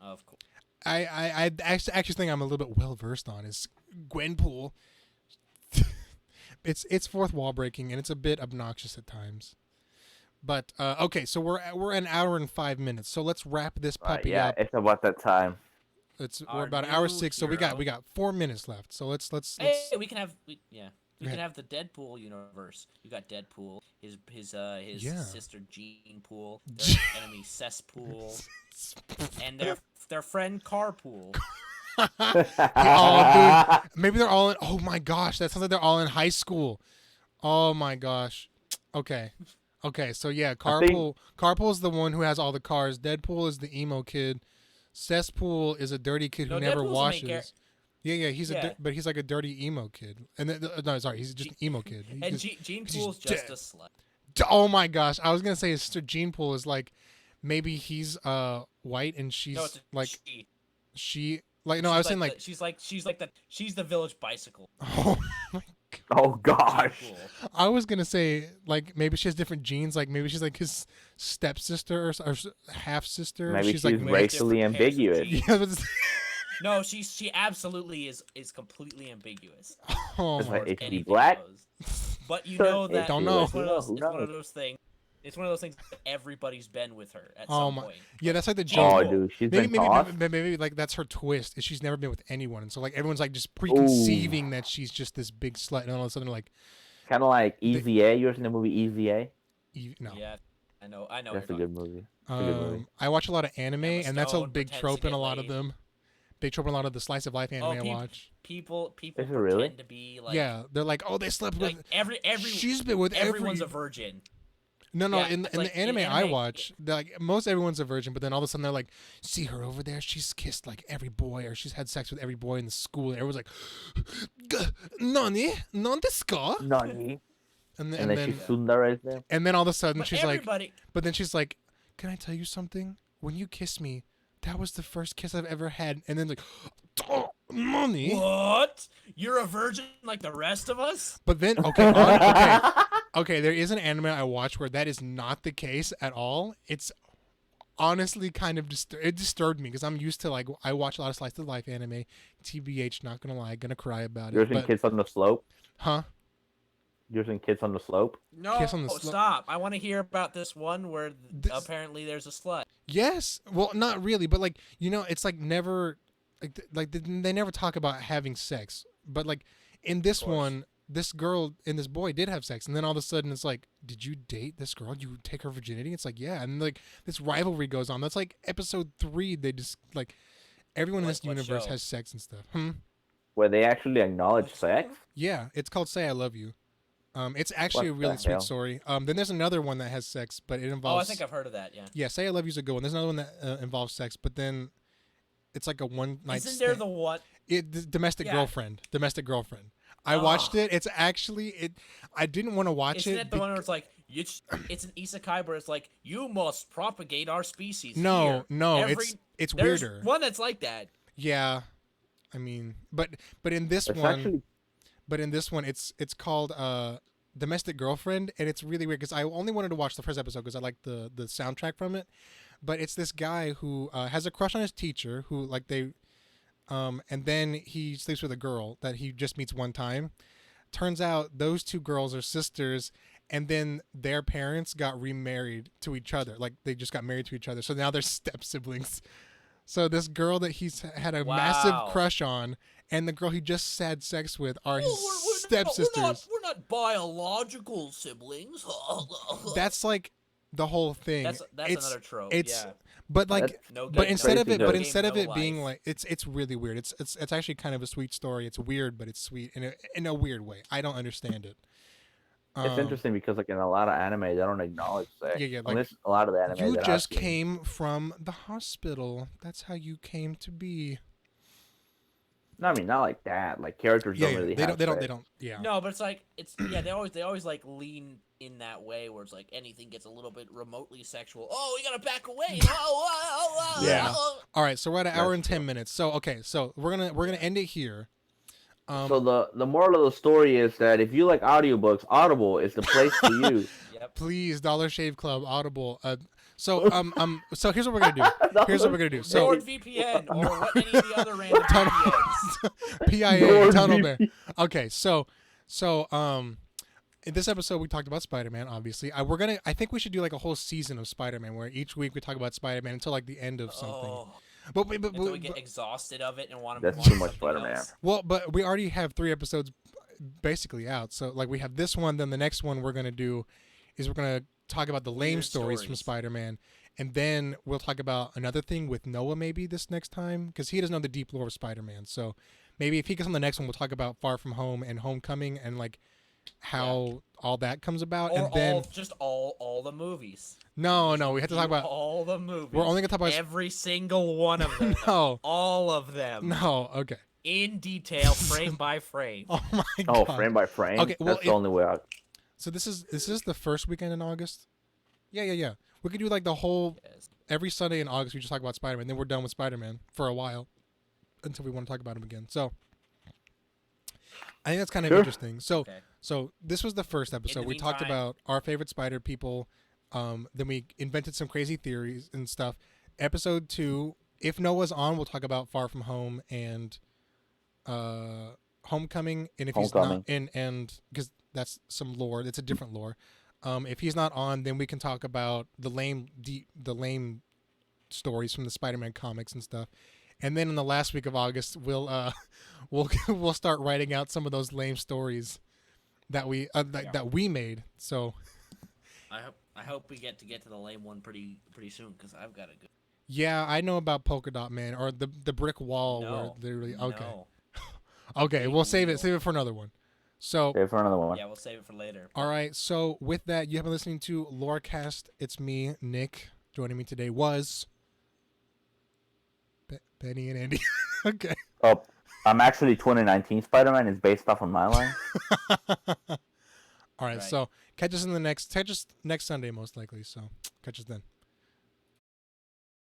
Of course. I actually think I'm a little bit well versed on is Gwenpool. It's fourth wall breaking and it's a bit obnoxious at times. But okay, so we're an hour and 5 minutes. So let's wrap this puppy Yeah, up. it's about that time. We're Our about an hour new 6, so we hero. got 4 minutes left. So let's Hey, we can have Go can ahead. have the Deadpool universe. You got Deadpool, his Yeah. sister Jean Pool, their enemy Cesspool, and their friend Carpool. Oh, dude. Maybe they're all in. Oh my gosh, that sounds like they're all in high school. Oh my gosh. Okay. So yeah, Carpool's the one who has all the cars. Deadpool is the emo kid. Cesspool is a dirty kid who No, never Deadpool's the main washes. Yeah, Yeah. but he's like a dirty emo kid. And no, sorry, he's just an emo kid. He And just- Jean he's Pool's just just dead. a slut. Oh my gosh, I was gonna say his sister Jean Pool is like, maybe he's white and she's No, it's a like she. she like no, She's I was saying like she's the village bicycle. oh my. Oh Jean gosh. Pool. I was gonna say like maybe she has different genes. Like maybe she's like his stepsister or half sister. Maybe she's like she's mixed. racially Different pairs of ambiguous. genes. Yeah, but No, she absolutely is completely ambiguous. oh It's my. like, is she Anything black? goes. But you Sure, know it that Don't know. It's one of those, Who it's one of knows? those things. It's one of those things that everybody's been with her at Oh some my- point. Yeah, that's like the Jean Oh, joke. Pool. dude, she's Maybe, been tossed. maybe like that's her twist. Is she's never been with anyone, and so like everyone's like just preconceiving that she's just this big slut, and all of a sudden like, Kind of like Easy A. You ever seen the movie Easy A? no. Yeah, I know. That's a what you're good movie. a good movie. I watch a lot of anime, Emma and that's a Stone big pretends trope to in a get lot of laid. them. Big trope in a lot of the slice of life anime I watch. People Is it pretend really? to be like Yeah, they're like, oh, they slept with. like every She's been with everyone's every. a virgin. No, Yeah, in it's the like, in anime I anime- watch, like most everyone's a virgin, but then all of a sudden they're like, see her over there, she's kissed like every boy, or she's had sex with every boy in the school. And everyone's like, Nani? Non desu ka? Nani? And And then she's Sundara there. and then all of a sudden But she's like, everybody, but then she's like, can I tell you something? When you kissed me, that was the first kiss I've ever had. And then like, oh, Nani? what? You're a virgin like the rest of us? But then okay, there is an anime I watch where that is not the case at all. It's honestly kind of it disturbed me because I'm used to like I watch a lot of slice of life anime. TBH, not gonna lie, gonna cry about You're it. seeing But, Kids on the Slope. huh? You're seeing Kids on the Slope. No, Kiss on the slut. stop. I want to hear about this one where This- apparently there's a slut. Yes. Well, not really, but like it's like never like they never talk about having sex. But like in this course. one, this girl and this boy did have sex, and then all of a sudden it's like, did you date this girl? You take her virginity? It's like, yeah, and like this rivalry goes on. That's like episode 3. They just like everyone in this What universe show? has sex and stuff. Where they actually acknowledge What's sex. Yeah, it's called Say I Love You. It's actually What a really the sweet hell? story. Then there's another one that has sex, but it Oh, I involves. think I've heard of that. Yeah. Yeah, Say I Love You's a good one. There's another one that involves sex, but then it's like a one night. Isn't there the one? domestic Yeah. girlfriend? Domestic girlfriend. I watched Oh. it. It's actually it. I didn't want to watch Isn't it. it the one where it's like it's an isekai where it's like you must propagate our species? No, here. no, Every- it's There's weirder. one that's like that. Yeah, I mean, but in this It's one, actually it's called Domestic Girlfriend, and it's really weird because I only wanted to watch the first episode because I liked the soundtrack from it. But it's this guy who has a crush on his teacher, who like they, and then he sleeps with a girl that he just meets one time. Turns out those two girls are sisters, and then their parents got remarried to each other. Like they just got married to each other, so now they're step siblings. So this girl that he's had a massive Wow. crush on, and the girl he just had sex with are his stepsisters. We're not biological siblings. That's like the whole thing. That's it's, another trope. it's- yeah. But like, That's- No but game, instead no of it, game, but no instead of game, it no being life. like, it's really weird. It's actually kind of a sweet story. It's weird, but it's sweet in a weird way. I don't understand it. It's interesting because like in a lot of anime they don't acknowledge sex. Yeah, like, Unless a lot of the anime You that just I've seen. came from the hospital. That's how you came to be. No, I mean not like that. Like characters Yeah, don't yeah, really they have don't. sex. They don't. Yeah. No, but it's yeah. They always like lean in that way where it's like anything gets a little bit remotely sexual. Oh, we gotta back away. Yeah. All right, so we're at an hour That's and 10 true. minutes. So okay, so we're gonna end it here. So the moral of the story is that if you like audiobooks, Audible is the place for you. Yep. Please, Dollar Shave Club, Audible. So so here's what we're gonna do. Here's what we're gonna do. So NordVPN or what any of the other random Tunnel- VPNs. PIA Lord Tunnel Bear. VP. Okay, so in this episode we talked about Spider-Man. Obviously, I think we should do like a whole season of Spider-Man where each week we talk about Spider-Man until like the end of something. Oh, But until we get exhausted of it and want to. That's move too on to much something Spider-Man. else. well, but we already have 3 episodes basically out. So like we have this one, then the next one we're gonna do is we're gonna talk about the lame Weird stories from stories. Spider-Man, and then we'll talk about another thing with Noah maybe this next time because he doesn't know the deep lore of Spider-Man. So maybe if he gets on the next one, we'll talk about Far From Home and Homecoming and like how all that comes about, Or and then all the movies. no, we have to talk about. all the movies. We're only gonna talk about. every single one of them. No, All of them. no, okay. In detail, frame by frame. Oh my Oh, god. frame by frame. Okay, well, That's the only way out. So this is the first weekend in August. Yeah. We could do like the whole Yes. every Sunday in August. We just talk about Spider-Man. Then we're done with Spider-Man for a while until we want to talk about him again. So I think that's kind of Sure. interesting. So Okay. so this was the first episode. the We talked meantime- about our favorite Spider people. Then we invented some crazy theories and stuff. Episode 2, if Noah's on, we'll talk about Far From Home and Homecoming. And if he's not, and because that's some lore, it's a different lore. If he's not on, then we can talk about the lame stories from the Spider-Man comics and stuff. And then in the last week of August, we'll we'll start writing out some of those lame stories that we that we made. So I hope we get to the lame one pretty soon because I've got a good. yeah, I know about Polka Dot Man or the brick wall where No. they really okay. No. Okay, we'll save Illegal. it for another one. So Okay, for another one. Yeah, we'll save it for later. all right, so with that, you have been listening to Lorecast. It's me, Nick. Joining me today was Benny and Andy. Okay. Oh, I'm actually 2019 Spider-Man is based off of my line. All right, Right. so catch us next Sunday most likely. So catch us then.